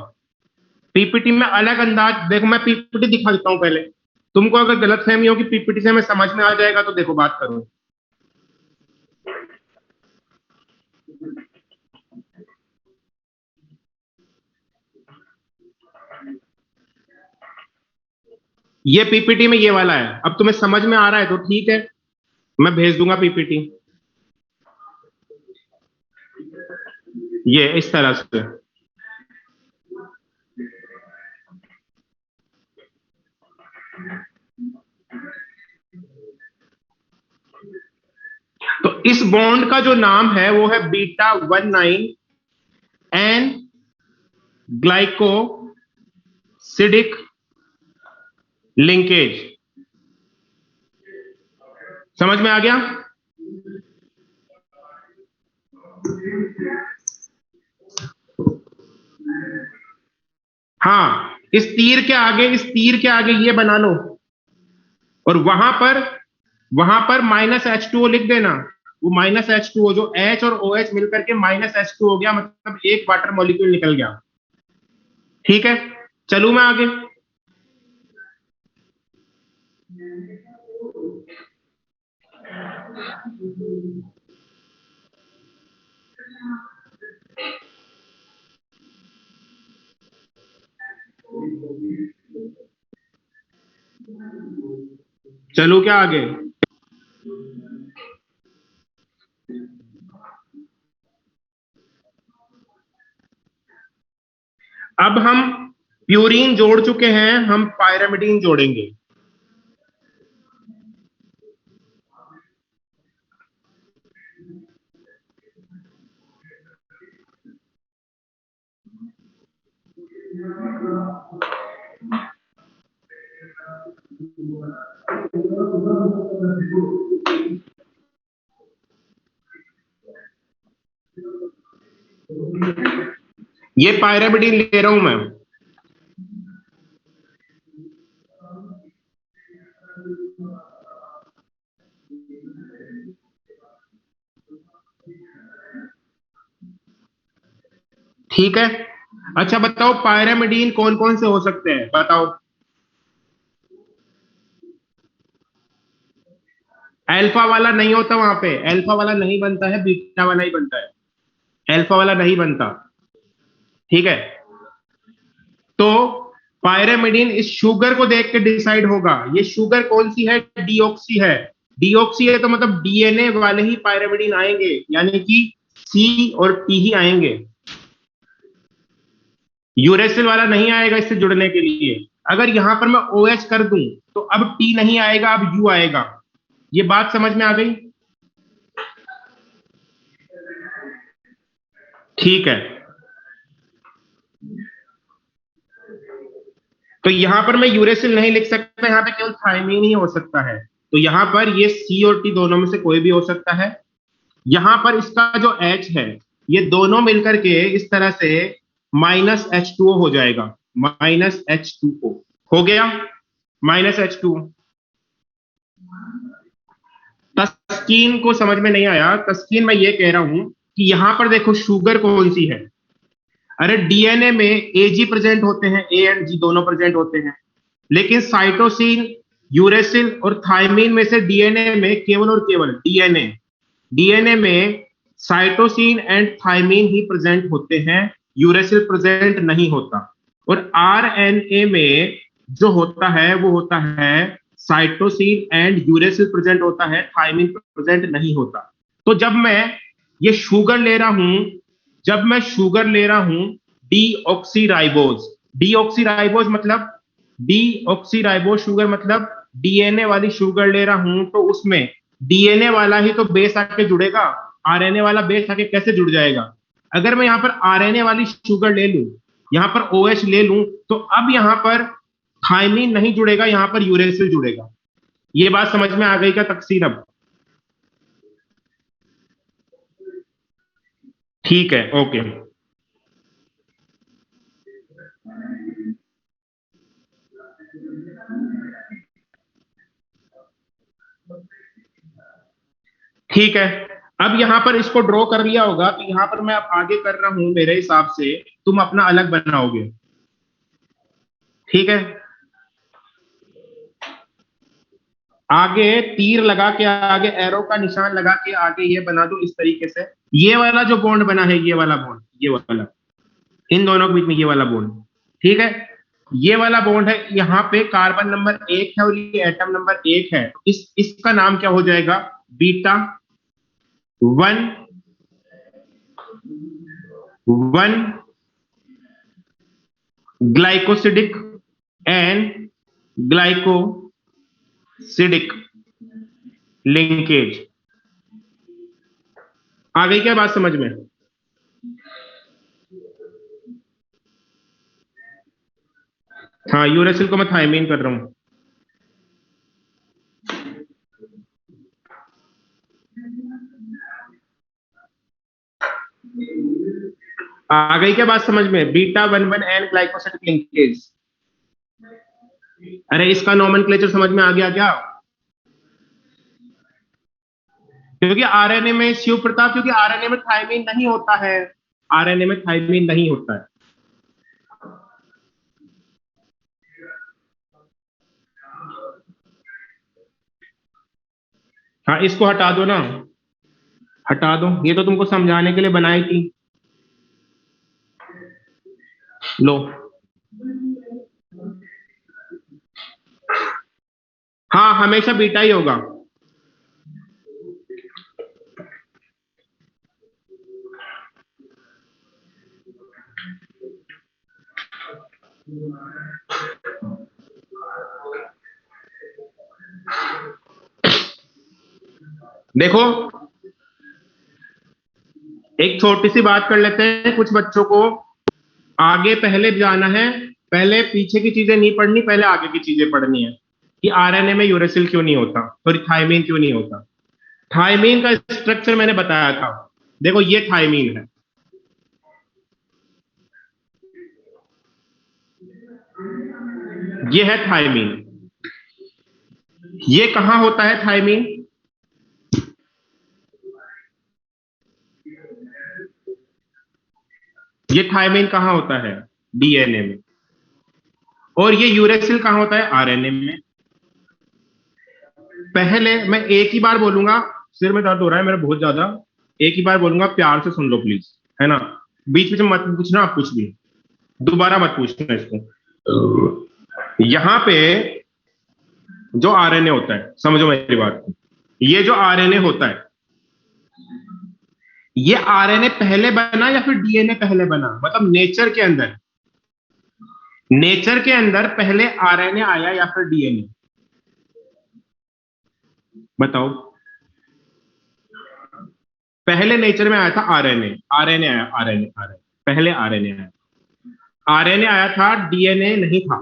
पीपीटी में अलग अंदाज, देखो मैं पीपीटी दिखा देता हूं पहले। तुमको अगर गलतफहमी हो कि पीपीटी से हमें समझ में आ जाएगा, तो देखो बात करो। ये पीपीटी में ये वाला है, अब तुम्हें समझ में आ रहा है तो ठीक है, मैं भेज दूंगा पीपीटी, ये इस तरह से। तो इस बॉन्ड का जो नाम है वो है बीटा 19 एन ग्लाइकोसिडिक लिंकेज। समझ में आ गया? हाँ, इस तीर के आगे, इस तीर के आगे ये बना लो, और वहां पर -H2O लिख देना। वो -H2O, जो H और OH मिलकर के -H2 हो गया, मतलब एक वाटर मॉलिक्यूल निकल गया। ठीक है, चलू मैं आगे। चलू क्या आगे? अब हम प्यूरीन जोड़ चुके हैं, हम पायरामिडीन जोड़ेंगे। ये पायरामिडीन ले रहा हूं मैं। ठीक है। अच्छा बताओ पायरामिडीन कौन कौन से हो सकते हैं, बताओ। अल्फा वाला नहीं होता वहां पे, अल्फा वाला नहीं बनता है, बीटा वाला ही बनता है, अल्फा वाला नहीं बनता। ठीक है। तो पायरामिडीन इस शुगर को देख के डिसाइड होगा, ये शुगर कौन सी है, डीऑक्सी है। डीऑक्सी है तो मतलब डीएनए वाले ही पायरामिडीन आएंगे, यानी कि सी और टी ही आएंगे, यूरेसिल वाला नहीं आएगा इससे जुड़ने के लिए। अगर यहां पर मैं ओ OH कर दूं तो अब टी नहीं आएगा, अब यू आएगा। ये बात समझ में आ गई? ठीक है। तो यहां पर मैं यूरेसिल नहीं लिख सकता, यहां पे केवल थायमीन ही हो सकता है। तो यहां पर ये सी और टी दोनों में से कोई भी हो सकता है। यहां पर इसका जो H है, ये दोनों मिलकर के इस तरह से -H2O हो जाएगा, -H2O हो गया, -H2O। तस्कीन को समझ में नहीं आया, तस्कीन मैं ये कह रहा हूं कि यहां पर देखो शुगर कौन सी है। अरे डीएनए में एजी प्रेजेंट होते हैं, ए एंड जी दोनों प्रेजेंट होते हैं, लेकिन साइटोसिन, यूरेसिल और थायमीन में से डीएनए में केवल और केवल डीएनए डीएनए में साइटोसिन एंड थायमीन ही प्रेजेंट होते हैं, यूरेसिल प्रेजेंट नहीं होता। और आरएनए में जो होता है वो होता है साइटोसिन एंड यूरेसिल प्रेजेंट होता है, थायमीन प्रेजेंट नहीं होता। तो जब मैं ये शुगर ले रहा हूं, जब मैं शुगर ले रहा हूं डीऑक्सीराइबोज, डीऑक्सीराइबोज मतलब डीऑक्सीराइबोज शुगर मतलब डीएनए वाली शुगर ले रहा हूं, तो उसमें डीएनए वाला ही तो बेस आके जुड़ेगा, आरएनए वाला बेस आके कैसे जुड़ जाएगा। अगर मैं यहां पर आरएनए वाली शुगर ले लूं, यहां पर ओएच ले लूं, तो अब यहां पर थायमीन नहीं जुड़ेगा, यहां पर यूरेसिल जुड़ेगा। ये बात समझ में आ गई क्या तकसीर अब? ठीक है, ओके। ठीक है। अब यहां पर इसको ड्रॉ कर लिया होगा, तो यहां पर मैं अब आगे कर रहा हूं, मेरे हिसाब से तुम अपना अलग बनाओगे। ठीक है। आगे तीर लगा के, आगे एरो का निशान लगा के आगे ये बना दो इस तरीके से। ये वाला जो बॉन्ड बना है, ये वाला बॉन्ड, ये वाला, इन दोनों के बीच में ये वाला बॉन्ड, ठीक है। ये वाला बॉन्ड है, यहाँ पे कार्बन नंबर 1 है और ये एटम नंबर 1 है, तो इसका नाम क्या हो जाएगा, beta 1 1 glycosidic and glycosidic linkage. आ गई क्या बात समझ में? हाँ, यूरेसिल को मैं थायमीन कर रहा हूं। आ गई क्या बात समझ में, बीटा 1 1 एन ग्लाइकोसिडिक लिंकेज। अरे इसका नोमेनक्लेचर समझ में आ गया क्या? क्योंकि आरएनए में, शिव प्रताप, क्योंकि आरएनए में थायमीन नहीं होता है, आरएनए में थायमीन नहीं होता है। हाँ, इसको हटा दो ना, हटा दो, ये तो तुमको समझाने के लिए बनाई थी। लो। हाँ, हमेशा बीटा ही होगा। देखो, एक छोटी सी बात कर लेते हैं, कुछ बच्चों को आगे पहले जाना है, पहले पीछे की चीजें नहीं पढ़नी, पहले आगे की चीजें पढ़नी है कि आरएनए में यूरेसिल क्यों नहीं होता और थायमीन क्यों नहीं होता। थायमीन का स्ट्रक्चर मैंने बताया था, देखो ये थायमीन है, ये है थायमीन। ये कहां होता है थायमीन? ये थायमिन कहाँ होता है? डीएनए में। और ये यूरेसिल कहाँ होता है? आरएनए में। पहले मैं एक ही बार बोलूंगा, सिर में दर्द हो रहा है मेरा बहुत ज्यादा, एक ही बार बोलूंगा, प्यार से सुन लो प्लीज, है ना? बीच बीच में मत पूछना आप कुछ भी, दोबारा मत पूछना इसको। यहां पे जो आरएनए होता है, समझो मेरी बात को, ये जो आरएनए होता है, ये आरएनए पहले बना या फिर डीएनए पहले बना? मतलब नेचर के अंदर पहले आरएनए आया या फिर डीएनए? बताओ। पहले नेचर में आया था आरएनए, आरएनए आया, आरएनए पहले आरएनए आया। आरएनए आया था, डीएनए नहीं था।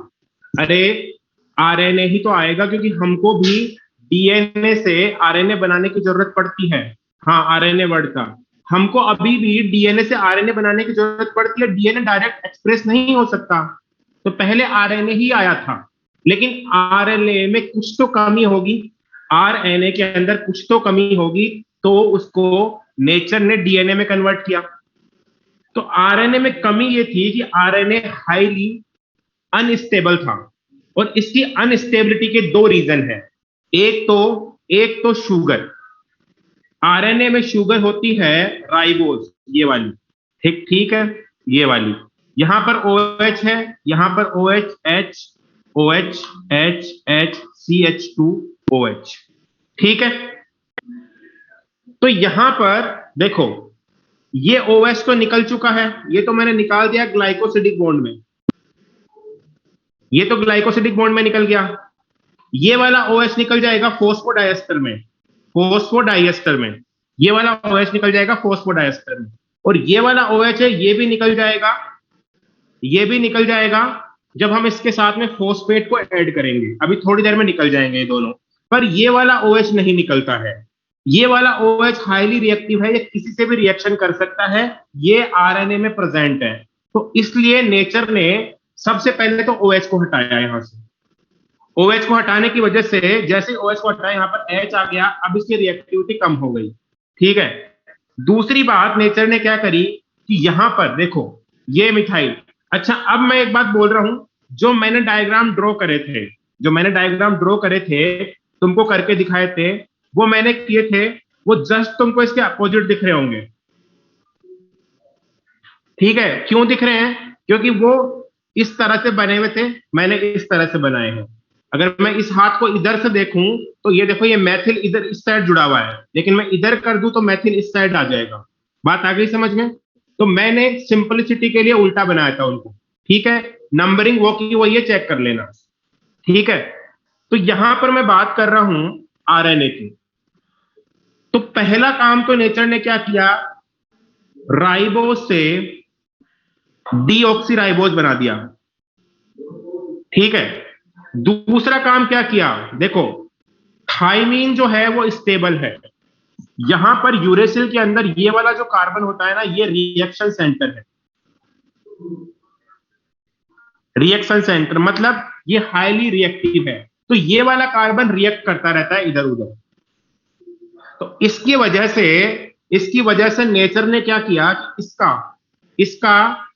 अरे आरएनए ही तो आएगा, क्योंकि हमको भी डीएनए से आरएनए बनाने की जरूरत पड़ती है। हाँ, आरएनए बढ़ता, हमको अभी भी डीएनए से आरएनए बनाने की जरूरत पड़ती है। डीएनए डायरेक्ट एक्सप्रेस नहीं हो सकता, तो पहले आरएनए ही आया था। लेकिन आरएनए में कुछ तो कमी होगी, आरएनए के अंदर कुछ तो कमी होगी, तो उसको नेचर ने डीएनए में कन्वर्ट किया। तो आरएनए में कमी ये थी कि आरएनए हाईली अनस्टेबल था, और इसकी अनस्टेबिलिटी के दो रीजन है। एक तो शुगर, आरएनए में शुगर होती है राइबोज, ये वाली, ठीक ठीक है, ये वाली। यहां पर OH है, यहां पर OH, OH CH2OH, ठीक है। तो यहां पर देखो, ये OH तो निकल चुका है, ये तो मैंने निकाल दिया ग्लाइकोसिडिक बॉन्ड में, ये तो ग्लाइकोसिडिक बॉन्ड में निकल गया। ये वाला OH निकल जाएगा फोस्फोडाइएस्टर में, फोस्फोडाइएस्टर में ये वाला OH निकल जाएगा फोस्फोडाइएस्टर में। और ये वाला OH है, ये भी निकल जाएगा, ये भी निकल जाएगा जब हम इसके साथ में फोस्फेट को ऐड करेंगे। अभी थोड़ी देर में निकल जाएंगे ये दोनों। पर ये वाला OH नहीं निकलता है। ये वाला OH हाईली रिएक्टिव है, ये किसी से भी रिएक्शन कर सकता है, ये आरएनए में प्रेजेंट है। तो इसलिए नेचर ने सबसे पहले तो OH को हटाया यहां से। OH को हटाने की वजह से, जैसे OH को हटाया, यहां पर H आ गया, अब इसकी रिएक्टिविटी कम हो गई, ठीक है। दूसरी बात नेचर ने क्या करी कि यहां पर देखो, ये मिथाइल। अच्छा, अब मैं एक बात बोल रहा हूं, जो मैंने डायग्राम ड्रॉ करे थे, जो मैंने डायग्राम ड्रॉ करे थे, तुमको करके दिखाए थे, वो मैंने किए थे, वो जस्ट तुमको इसके अपोजिट दिख रहे होंगे, ठीक है। क्यों दिख रहे हैं? क्योंकि वो इस तरह से बने हुए थे, मैंने इस तरह से बनाए हैं। अगर मैं इस हाथ को इधर से देखूं, तो ये देखो, ये मैथिल इधर इस साइड जुड़ा हुआ है, लेकिन मैं इधर कर दूं तो मैथिल इस साइड आ जाएगा। बात आ गई समझ में? तो मैंने सिंपलिसिटी के लिए उल्टा बनाया था उनको, ठीक है। नंबरिंग वो की वही है, चेक कर लेना, ठीक है। तो यहां पर मैं बात कर रहा हूं आरएनए की। तो पहला काम तो नेचर ने क्या किया, राइबोज से डीऑक्सीराइबोज बना दिया, ठीक है। दूसरा काम क्या किया, देखो, थाइमीन जो है वो स्टेबल है। यहां पर यूरेसिल के अंदर ये वाला जो कार्बन होता है ना, ये रिएक्शन सेंटर है। रिएक्शन सेंटर मतलब ये हाईली रिएक्टिव है, तो ये वाला कार्बन रिएक्ट करता रहता है इधर उधर। तो इसकी वजह से नेचर ने क्या किया, इसका इसका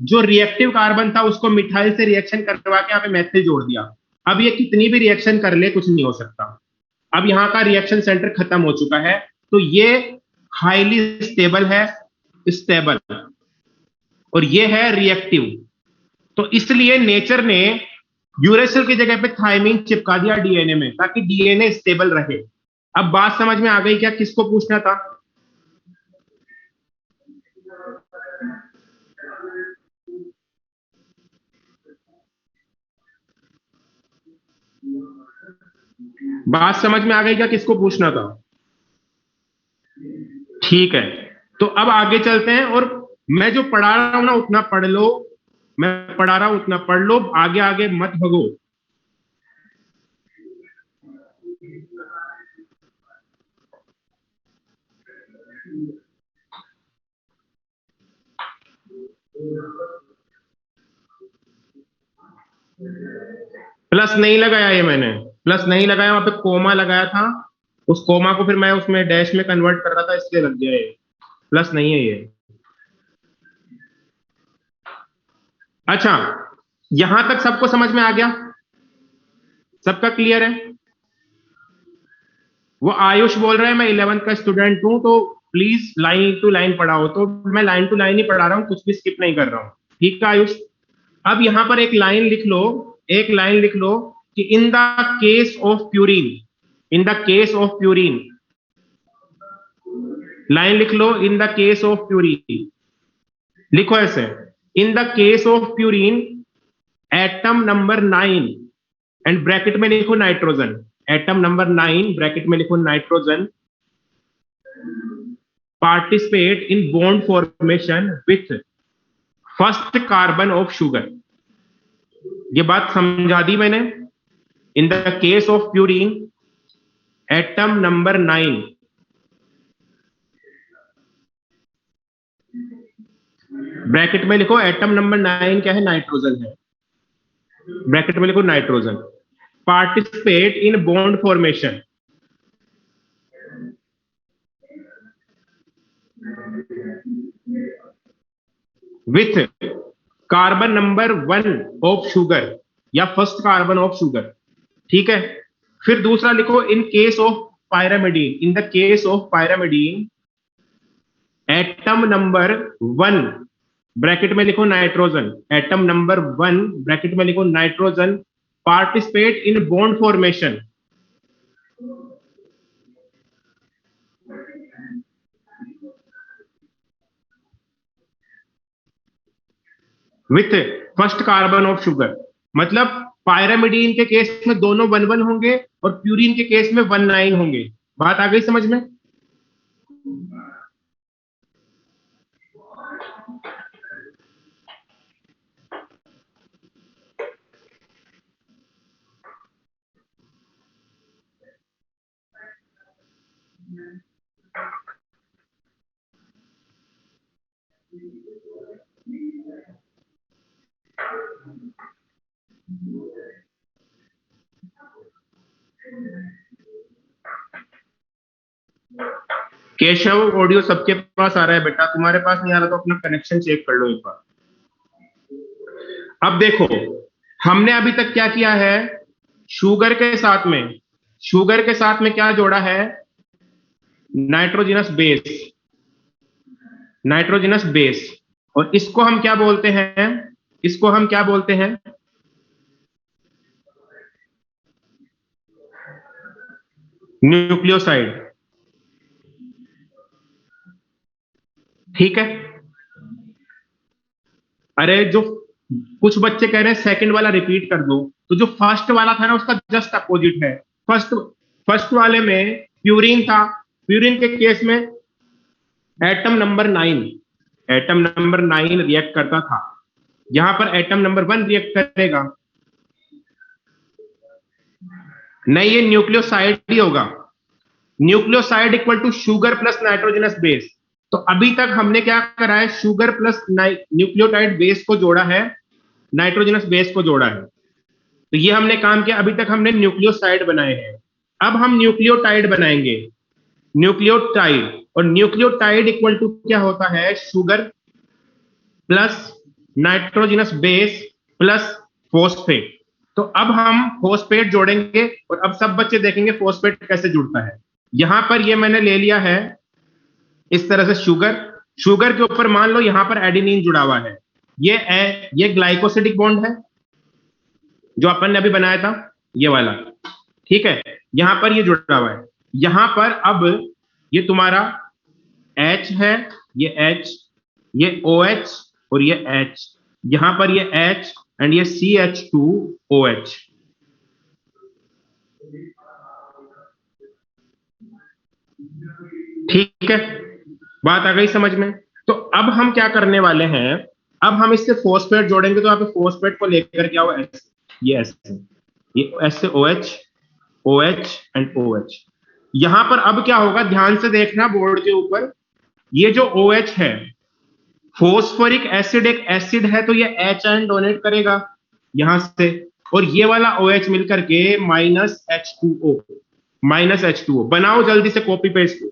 जो रिएक्टिव कार्बन था उसको मिथाइल से रिएक्शन करवा के यहाँ पे मैथिल जोड़ दिया। अब ये कितनी भी रिएक्शन कर ले, कुछ नहीं हो सकता। अब यहाँ का रिएक्शन सेंटर खत्म हो चुका है, तो ये हाईली स्टेबल है, स्टेबल, और ये है रिएक्टिव। तो इसलिए नेचर ने यूरेसिल की जगह पे थायमीन चिपका दिया डीएनए में, ताकि डीएनए स्टेबल रहे। अब बात समझ में आ गई क्या, किसको पूछना था? बात समझ में आ गई क्या, किसको पूछना था? ठीक है, तो अब आगे चलते हैं, और मैं जो पढ़ा रहा हूं ना उतना पढ़ लो, मैं पढ़ा रहा हूं उतना पढ़ लो, आगे आगे मत भगो। प्लस नहीं लगाया, ये मैंने प्लस नहीं लगाया, वहां पे कोमा लगाया था, उस कोमा को फिर मैं उसमें डैश में कन्वर्ट कर रहा था, इसलिए लग गया ये, प्लस नहीं है ये। अच्छा, यहां तक सबको समझ में आ गया? सबका क्लियर है? वो आयुष बोल रहा है मैं 11th का स्टूडेंट हूं, तो प्लीज लाइन टू लाइन पढ़ाओ। तो मैं लाइन टू लाइन ही पढ़ा रहा हूं, कुछ भी स्किप नहीं कर रहा हूं। ठीक है आयुष? अब यहां पर एक लाइन लिख लो, एक लाइन लिख लो कि in the case of purine, in the case of purine, line लिख लो, in the case of purine, लिखो ऐसे, in the case of purine atom number 9, and bracket में लिखो नाइट्रोजन, एटम नंबर 9 ब्रैकेट में लिखो nitrogen, participate in bond formation with first carbon of sugar. ये बात समझा दी मैंने। In the case of purine atom number 9, bracket में लिखो एटम नंबर 9 क्या है? नाइट्रोजन है। ब्रैकेट में लिखो nitrogen, participate in bond formation with carbon number 1 of sugar या फर्स्ट कार्बन ऑफ शुगर। ठीक है? फिर दूसरा लिखो, in case of pyrimidine, in the case of pyrimidine atom number 1 bracket में लिखो नाइट्रोजन, एटम नंबर 1 ब्रैकेट में लिखो nitrogen, participate in bond formation with first carbon of sugar. मतलब पायरामिडीन के केस में दोनों 1 1 होंगे और प्यूरिन के केस में 1 9 होंगे। बात आ गई समझ में? केशव, ऑडियो सबके पास आ रहा है बेटा, तुम्हारे पास नहीं आ रहा तो अपना कनेक्शन चेक कर लो एक बार। अब देखो, हमने अभी तक क्या किया है? शुगर के साथ में, शुगर के साथ में क्या जोड़ा है? Nitrogenous base, nitrogenous base. और इसको हम क्या बोलते हैं? इसको हम क्या बोलते हैं? न्यूक्लियोसाइड। ठीक है? अरे जो कुछ बच्चे कह रहे हैं सेकंड वाला रिपीट कर दो, तो जो फर्स्ट वाला था ना उसका जस्ट अपोजिट है। फर्स्ट फर्स्ट वाले में प्यूरिन था, प्यूरिन के केस में atom number 9, atom number 9 react करता था। यहां पर एटम नंबर 1 रिएक्ट करेगा। नहीं, ये न्यूक्लियोसाइड ही होगा। Nucleoside equal to sugar plus nitrogenous base. तो अभी तक हमने क्या करा है? शुगर प्लस न्यूक्लियोटाइड बेस को जोड़ा है, नाइट्रोजनस बेस को जोड़ा है। तो ये हमने काम किया। अभी तक हमने न्यूक्लियोसाइड बनाए हैं, अब हम न्यूक्लियोटाइड बनाएंगे। न्यूक्लियोटाइड, और न्यूक्लियोटाइड इक्वल टू क्या होता है? Sugar plus nitrogenous base plus phosphate. तो अब हम फॉस्फेट जोड़ेंगे और अब सब बच्चे देखेंगे फॉस्फेट कैसे जुड़ता है। यहां पर ये मैंने ले लिया है इस तरह से शुगर, शुगर के ऊपर मान लो यहां पर एडेनिन जुड़ा हुआ है। ये ग्लाइकोसिडिक बॉन्ड है जो अपन ने अभी बनाया था, ये वाला। ठीक है? यहां पर ये जुड़ा हुआ है। यहां पर अब ये तुम्हारा H है, ये H, ये OH और ये H, यहां पर ये H एंड ये CH2OH। ठीक है? बात आ गई समझ में? तो अब हम क्या करने वाले हैं? अब हम इससे फॉस्फेट जोड़ेंगे, तो यहाँ पे फॉस्फेट को लेकर क्या हुआ? S, ये S है, ये S से OH, OH एंड OH। यहां पर अब क्या होगा? ध्यान से देखना बोर्ड के ऊपर, ये जो OH है फॉस्फोरिक एसिड एक एसिड है, तो ये H आयन डोनेट करेगा यहां से, और ये वाला OH मिलकर के -H2O, -H2O बनाओ जल्दी से, कॉपी पेस्ट।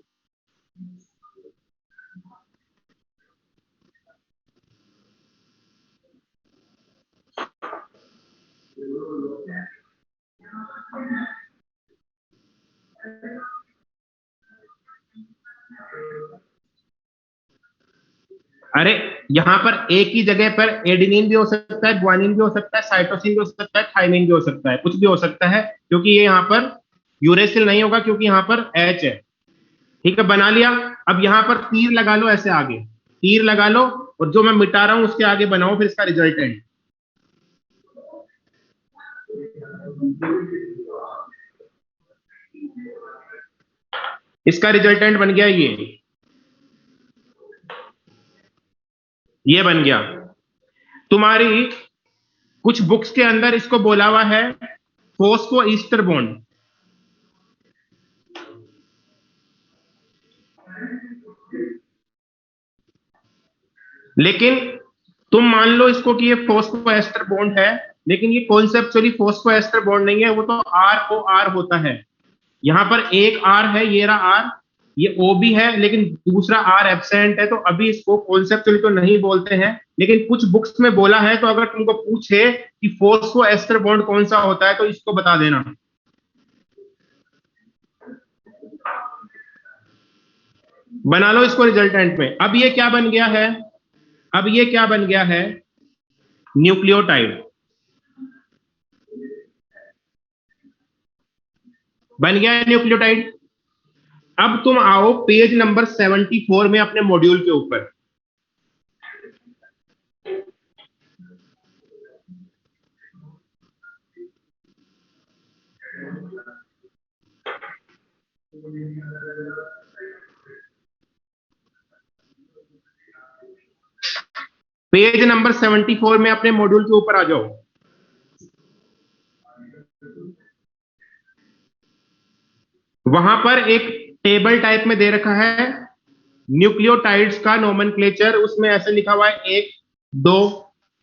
अरे यहां पर एक ही जगह पर एडेनिन भी हो सकता है, ग्वानिन भी हो सकता है, साइटोसिन भी हो सकता है, थाइमिन भी हो सकता है, कुछ भी हो सकता है, क्योंकि ये यहाँ पर यूरेसिल नहीं होगा क्योंकि यहाँ पर एच है। ठीक है, बना लिया। अब यहाँ पर तीर लगा लो, ऐसे आगे तीर लगा लो, और जो मैं मिटा रहा हूं उसके आगे बनाओ फिर इसका रिजल्टेंट। इसका रिजल्टेंट बन गया ये बन गया तुम्हारी कुछ बुक्स के अंदर इसको बोला हुआ है फोस्फो ईस्टर बॉन्ड। लेकिन तुम मान लो इसको कि ये फोस्फो एस्टर बॉन्ड है, लेकिन ये कॉन्सेप्चुअली फोस्फो एस्टर बॉन्ड नहीं है, वो तो आर ओ आर होता है। यहां पर एक आर है, ये रहा आर, ये ओ भी है, लेकिन दूसरा आर एब्सेंट है, तो अभी इसको कॉन्सेप्चुअली तो नहीं बोलते हैं, लेकिन कुछ बुक्स में बोला है। तो अगर तुमको पूछे कि फोस्फो एस्टर बॉन्ड कौन सा होता है तो इसको बता देना। बना लो इसको रिजल्टेंट में। अब ये क्या बन गया है, अब ये क्या बन गया है, न्यूक्लियोटाइड बन गया है न्यूक्लियोटाइड। अब तुम आओ पेज नंबर 74 में अपने मॉड्यूल के ऊपर। पेज नंबर 74 में अपने मॉड्यूल के ऊपर आ जाओ। वहां पर एक टेबल टाइप में दे रखा है न्यूक्लियोटाइड्स का नोमेनक्लेचर। उसमें ऐसे लिखा हुआ है 1 2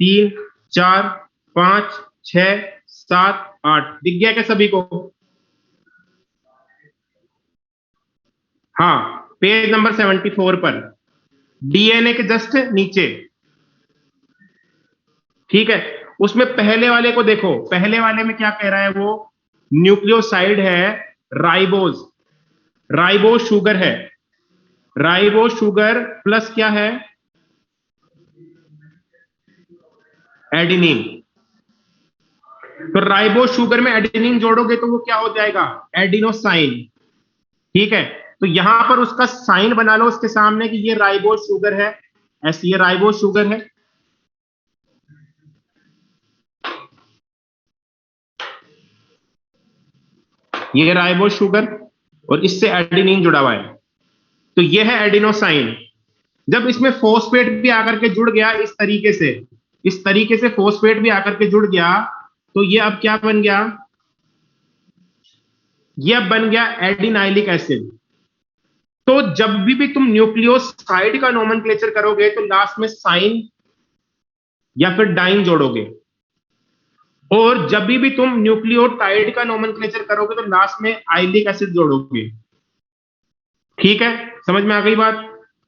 3 4 5 6 7 8। दिख गया क्या सभी को? हाँ, पेज नंबर 74 पर डीएनए के जस्ट नीचे। ठीक है, उसमें पहले वाले को देखो, पहले वाले में क्या कह रहा है वो, न्यूक्लियोसाइड है राइबोज, राइबोज शुगर है, राइबोज शुगर प्लस क्या है, एडेनिन। तो राइबोज शुगर में एडेनिन जोड़ोगे तो वो क्या हो जाएगा, एडिनोसाइन। ठीक है, तो यहां पर उसका साइन बना लो उसके सामने कि ये राइबोज शुगर है, ऐसी ये राइबोज शुगर है। ये राइबोज शुगर और इससे एडेनिन जुड़ा हुआ है, तो ये है एडिनोसाइन। जब इसमें फोस्फेट भी आकर के जुड़ गया इस तरीके से, इस तरीके से फोस्फेट भी आकर के जुड़ गया, तो ये अब क्या बन गया, ये अब बन गया एडिनाइलिक एसिड। तो जब भी तुम न्यूक्लियोसाइड का नोमेनक्लेचर करोगे तो लास्ट में साइन या फिर डाइन जोड़ोगे, और जब भी तुम न्यूक्लियोटाइड का नोमेनक्लेचर करोगे तो लास्ट में आइलिक एसिड जोड़ोगे। ठीक है, समझ में आ गई बात?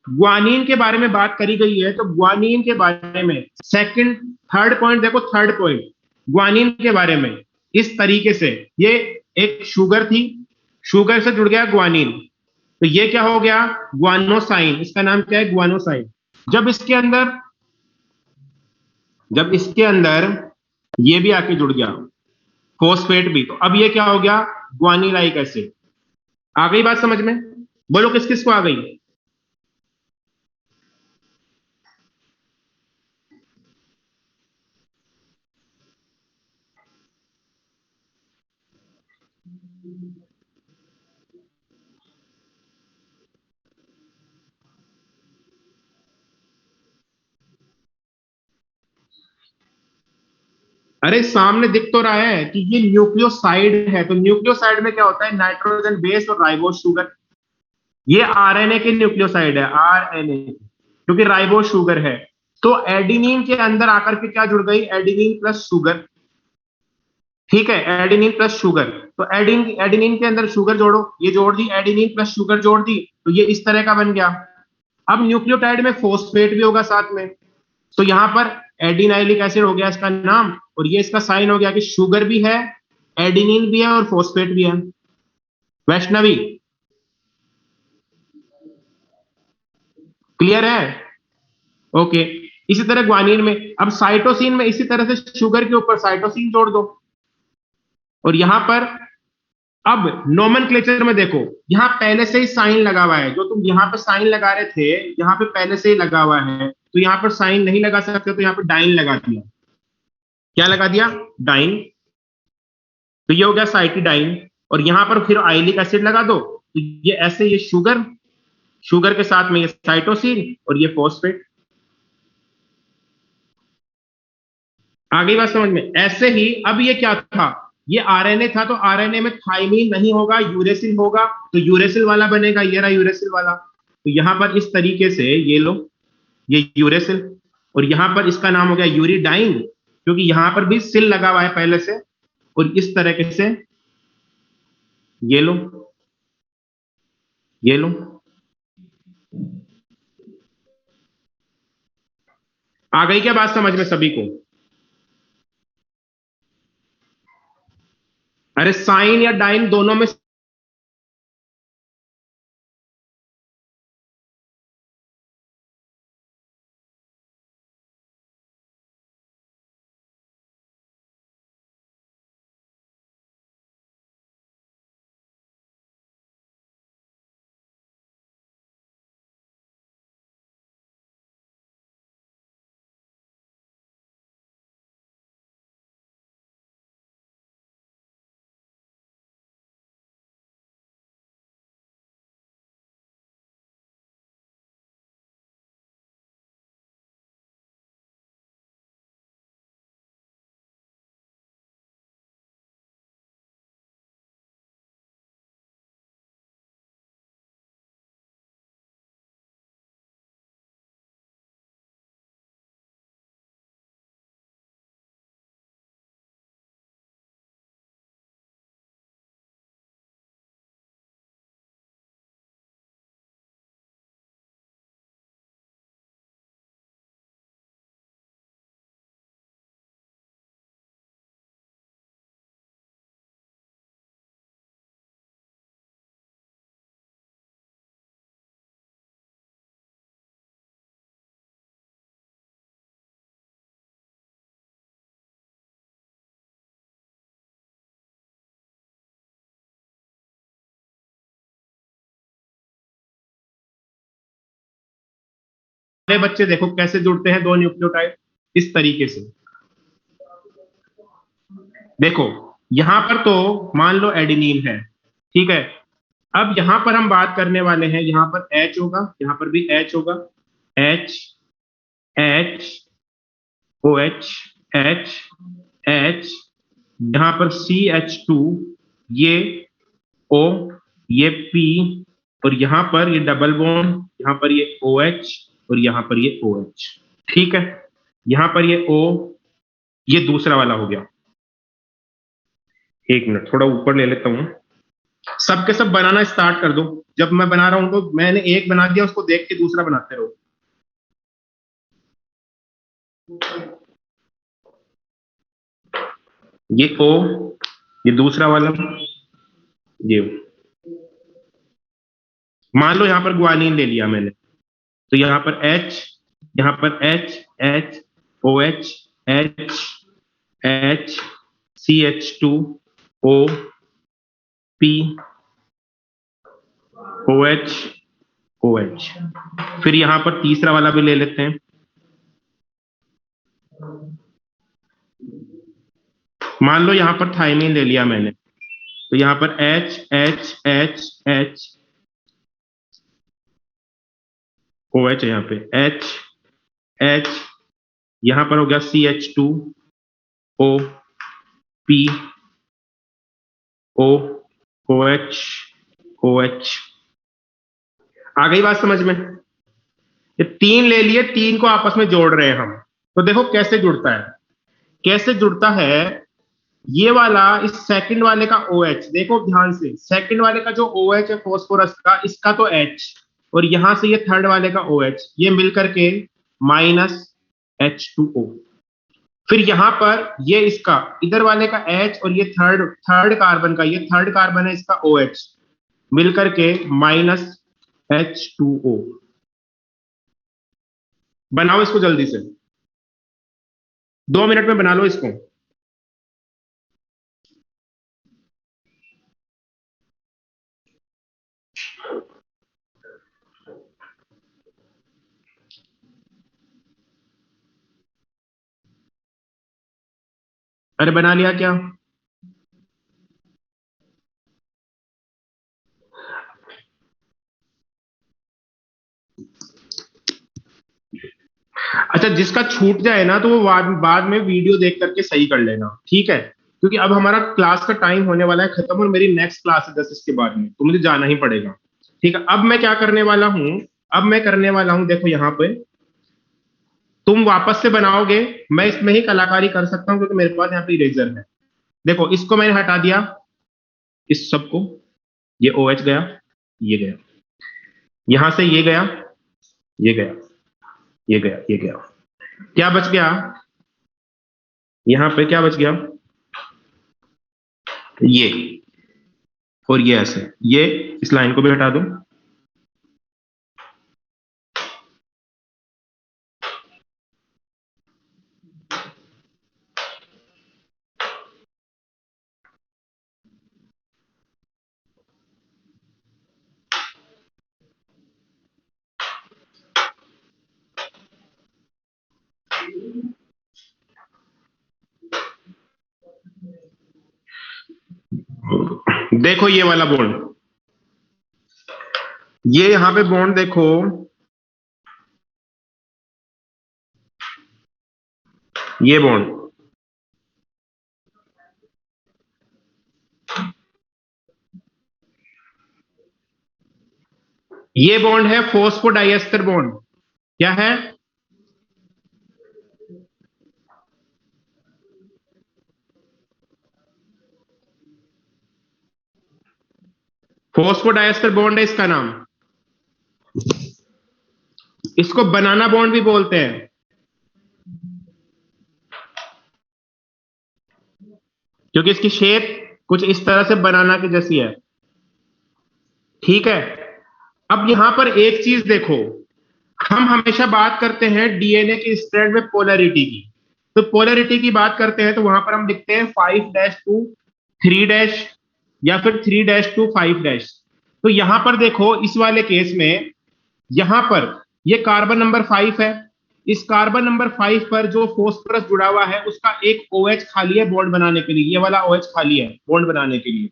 ग्वानिन के बारे में बात करी गई है, तो ग्वानिन के बारे में सेकंड थर्ड पॉइंट देखो, थर्ड पॉइंट ग्वानिन के बारे में इस तरीके से, ये एक शुगर थी, शुगर से जुड़ गया ग्वानिन, तो ये क्या हो गया, ग्वानोसाइन। इसका नाम क्या है, ग्वानोसाइन। जब इसके अंदर, जब इसके अंदर ये भी आके जुड़ गया फोस्फेट भी, तो अब ये क्या हो गया, ग्वानिलाइक एसिड। आ गई बात समझ में? बोलो किस किस को आ गई? अरे सामने दिख तो रहा है कि ये न्यूक्लियोसाइड है, तो न्यूक्लियोसाइड में क्या होता है, नाइट्रोजन बेस और राइबोज शुगर। ये आरएनए के न्यूक्लियोसाइड है, आरएनए, क्योंकि राइबोज शुगर है। तो एडिनिन के अंदर आकर के क्या जुड़ गई, एडिनिन प्लस शुगर। ठीक है, एडिनिन प्लस शुगर, तो एडिनिन के अंदर शुगर जोड़ो, ये जोड़ दी, एडिनिन प्लस शुगर जोड़ दी, तो ये इस तरह का बन गया। अब न्यूक्लियोटाइड में फोस्फेट भी होगा साथ में, तो यहां पर एडिनाइलिक एसिड हो गया इसका नाम, और ये इसका साइन हो गया कि शुगर भी है, एडिनिन भी है और फोस्फेट भी है। वैष्णवी, क्लियर है? ओके, इसी तरह ग्वानिन में, अब साइटोसिन में इसी तरह से शुगर के ऊपर साइटोसिन जोड़ दो, और यहां पर अब नोमेनक्लेचर में देखो, यहां पहले से ही साइन लगा हुआ है, जो तुम यहां पर साइन लगा रहे थे यहां पे पहले से ही लगा हुआ है, तो यहां पर साइन नहीं लगा सकते, तो यहां पर डाइन लगा दिया। क्या लगा दिया? डाइन। तो ये हो गया साइटिडाइन, और यहां पर फिर आइलिक एसिड लगा दो, तो ये ऐसे, ये शुगर, शुगर के साथ में ये साइटोसिन और ये फॉस्फेट। आ गई बात समझ में? ऐसे ही अब ये क्या था, ये आरएनए था, तो आरएनए में थाइमीन नहीं होगा, यूरेसिल होगा, तो यूरेसिल वाला बनेगा, ये रहा यूरेसिल वाला। तो यहां पर इस तरीके से ये लो, ये यूरेसिल, और यहां पर इसका नाम हो गया यूरिडाइन, क्योंकि यहां पर भी सिल लगा हुआ है पहले से, और इस तरीके से ये लो, ये लो। आ गई क्या बात समझ में सभी को? अरे साइन या डाइन दोनों में बच्चे देखो कैसे जुड़ते हैं दो न्यूक्लियोटाइड, इस तरीके से। देखो यहां पर तो मान लो एडेनिन है, ठीक है। अब यहां पर हम बात करने वाले हैं, यहां पर एच होगा, यहां पर भी एच होगा, H, H, O H, H, H, यहां पर CH2, ये O, ये P, और यहां पर ये डबल बॉन्ड, यहां पर ये OH, और यहां पर ये OH, ठीक है। यहां पर ये O, ये दूसरा वाला हो गया। एक मिनट थोड़ा ऊपर ले लेता हूं, सबके सब बनाना स्टार्ट कर दो। जब मैं बना रहा हूं तो मैंने एक बना दिया, उसको देख के दूसरा बनाते रहो। ये O, ये दूसरा वाला, ये मान लो यहां पर ग्वानिन ले लिया मैंने, तो यहां पर H, यहां पर H, H, OH, H, H, CH2, O, P, OH, OH। फिर यहां पर तीसरा वाला भी ले लेते हैं, मान लो यहां पर थाइमिन ले लिया मैंने, तो यहां पर H, H, H, H, OH है, यहां पे H, H, यहां पर हो गया CH2, O, P, O, OH, OH। आ गई बात समझ में? ये तीन ले लिए, तीन को आपस में जोड़ रहे हैं हम। तो देखो कैसे जुड़ता है, कैसे जुड़ता है। ये वाला इस सेकंड वाले का OH, देखो ध्यान से, सेकंड वाले का जो OH है फॉस्फोरस का, इसका तो H, और यहां से ये थर्ड वाले का OH, ये मिलकर के माइनस H2O। फिर यहां पर ये इसका इधर वाले का H, और ये थर्ड थर्ड कार्बन का, ये थर्ड कार्बन है इसका OH, मिलकर के माइनस H2O। बनाओ इसको जल्दी से, 2 मिनट में बना लो इसको। अरे बना लिया क्या? अच्छा, जिसका छूट जाए ना तो वो बाद में वीडियो देख करके सही कर लेना, ठीक है? क्योंकि अब हमारा क्लास का टाइम होने वाला है खत्म, और मेरी नेक्स्ट क्लास है 10 इसके बाद में, तो मुझे जाना ही पड़ेगा। ठीक है, अब मैं क्या करने वाला हूं, अब मैं करने वाला हूं, देखो यहाँ पे तुम वापस से बनाओगे। मैं इसमें ही कलाकारी कर सकता हूँ क्योंकि मेरे पास यहाँ पे इरेजर है। देखो इसको मैंने हटा दिया, इस सबको, ये ओ OH गया, ये गया, यहां से ये गया, ये गया, ये गया, ये गया। क्या बच गया? यहां पे क्या बच गया? ये, और ये ऐसे, ये, इस लाइन को भी हटा दो। देखो ये वाला बॉन्ड, ये यहां पे बॉन्ड देखो, ये बॉन्ड, ये बॉन्ड है फॉस्फोडाइएस्टर बॉन्ड। क्या है? फॉस्फोडाइएस्टर बॉन्ड है इसका नाम। इसको बनाना बॉन्ड भी बोलते हैं, क्योंकि इसकी शेप कुछ इस तरह से बनाना की जैसी है। ठीक है, अब यहां पर एक चीज देखो, हम हमेशा बात करते हैं डीएनए के स्ट्रैंड में पोलैरिटी की। तो पोलैरिटी की बात करते हैं तो वहां पर हम लिखते हैं 5-2 3- या फिर 3-2 5। तो यहां पर देखो इस वाले केस में, यहां पर ये कार्बन नंबर 5 है, इस कार्बन नंबर 5 पर जो फॉस्फोरस जुड़ा हुआ है उसका एक OH खाली है बॉन्ड बनाने के लिए, ये वाला OH खाली है बॉन्ड बनाने के लिए।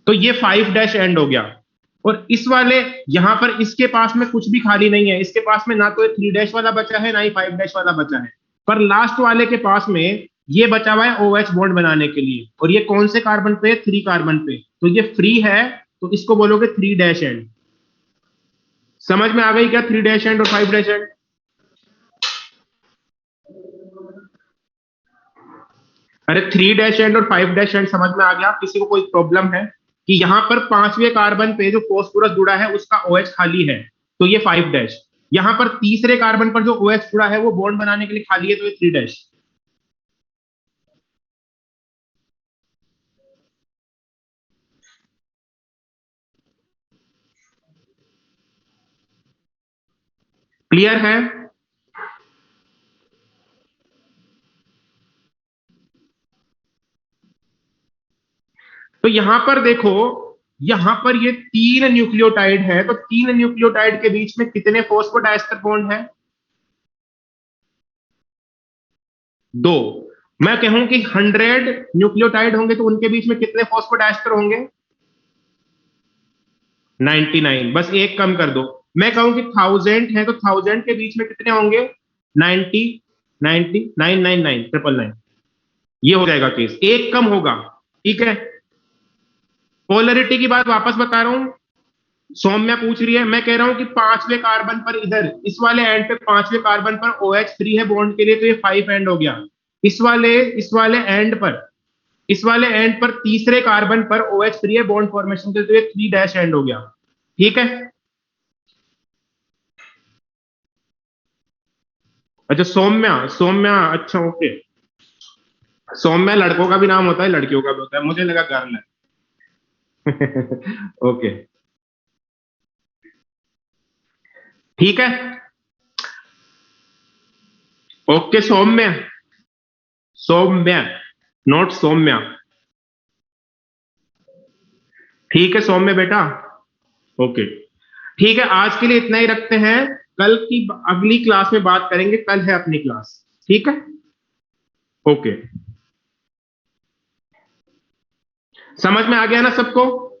तो ये 5- एंड हो गया। और इस वाले, यहां पर इसके पास में कुछ भी खाली नहीं है, इसके पास में ना तो 3- वाला बचा है ना ही 5- वाला बचा है, पर लास्ट वाले के पास में ये बचा हुआ है OH बॉन्ड बनाने के लिए। और ये कौन से कार्बन पे? 3 कार्बन पे, तो ये फ्री है, तो इसको बोलोगे 3- एंड। समझ में आ गई क्या 3- एंड और 5- एंड? अरे 3- एंड और 5- एंड समझ में आ गया? किसी को कोई प्रॉब्लम है कि यहां पर पांचवें कार्बन पे जो फॉस्फोरस जुड़ा है उसका OH खाली है, तो ये 5- यहां पर तीसरे कार्बन पर जो OH जुड़ा है वो बॉन्ड बनाने के लिए खाली है, तो ये 3- क्लियर है? तो यहां पर देखो, यहां पर ये 3 न्यूक्लियोटाइड है, तो 3 न्यूक्लियोटाइड के बीच में कितने फॉस्फोडाइस्टर बॉन्ड है? 2। मैं कहूं कि 100 न्यूक्लियोटाइड होंगे तो उनके बीच में कितने फॉस्फोडाइस्टर होंगे? 99। बस एक कम कर दो। मैं कहूं कि 1000 है तो 1000 के बीच में कितने होंगे? 90, 90, 999, 999। ये हो जाएगा केस, एक कम होगा। ठीक है, पोलरिटी की बात वापस बता रहा हूं। सौम्या पूछ रही है, मैं कह रहा हूं कि पांचवें कार्बन पर, इधर इस वाले एंड पे पांचवें कार्बन पर OH फ्री है बॉन्ड के लिए, तो ये 5 एंड हो गया। इस वाले एंड पर, इस वाले एंड पर तीसरे कार्बन पर OH फ्री है बॉन्ड फॉर्मेशन के लिए, तो ये 3- एंड हो गया। ठीक है। अच्छा सौम्या, सौम्या, अच्छा ओके। सौम्या लड़कों का भी नाम होता है, लड़कियों का भी होता है, मुझे लगा गर्ल है। ओके, ठीक है। Okay Saumy, Saumy, not Saumya. ठीक है सौम्य बेटा। ओके, ठीक है, आज के लिए इतना ही रखते हैं। कल की अगली क्लास में बात करेंगे, कल है अपनी क्लास। ठीक है, ओके। समझ में आ गया ना सबको?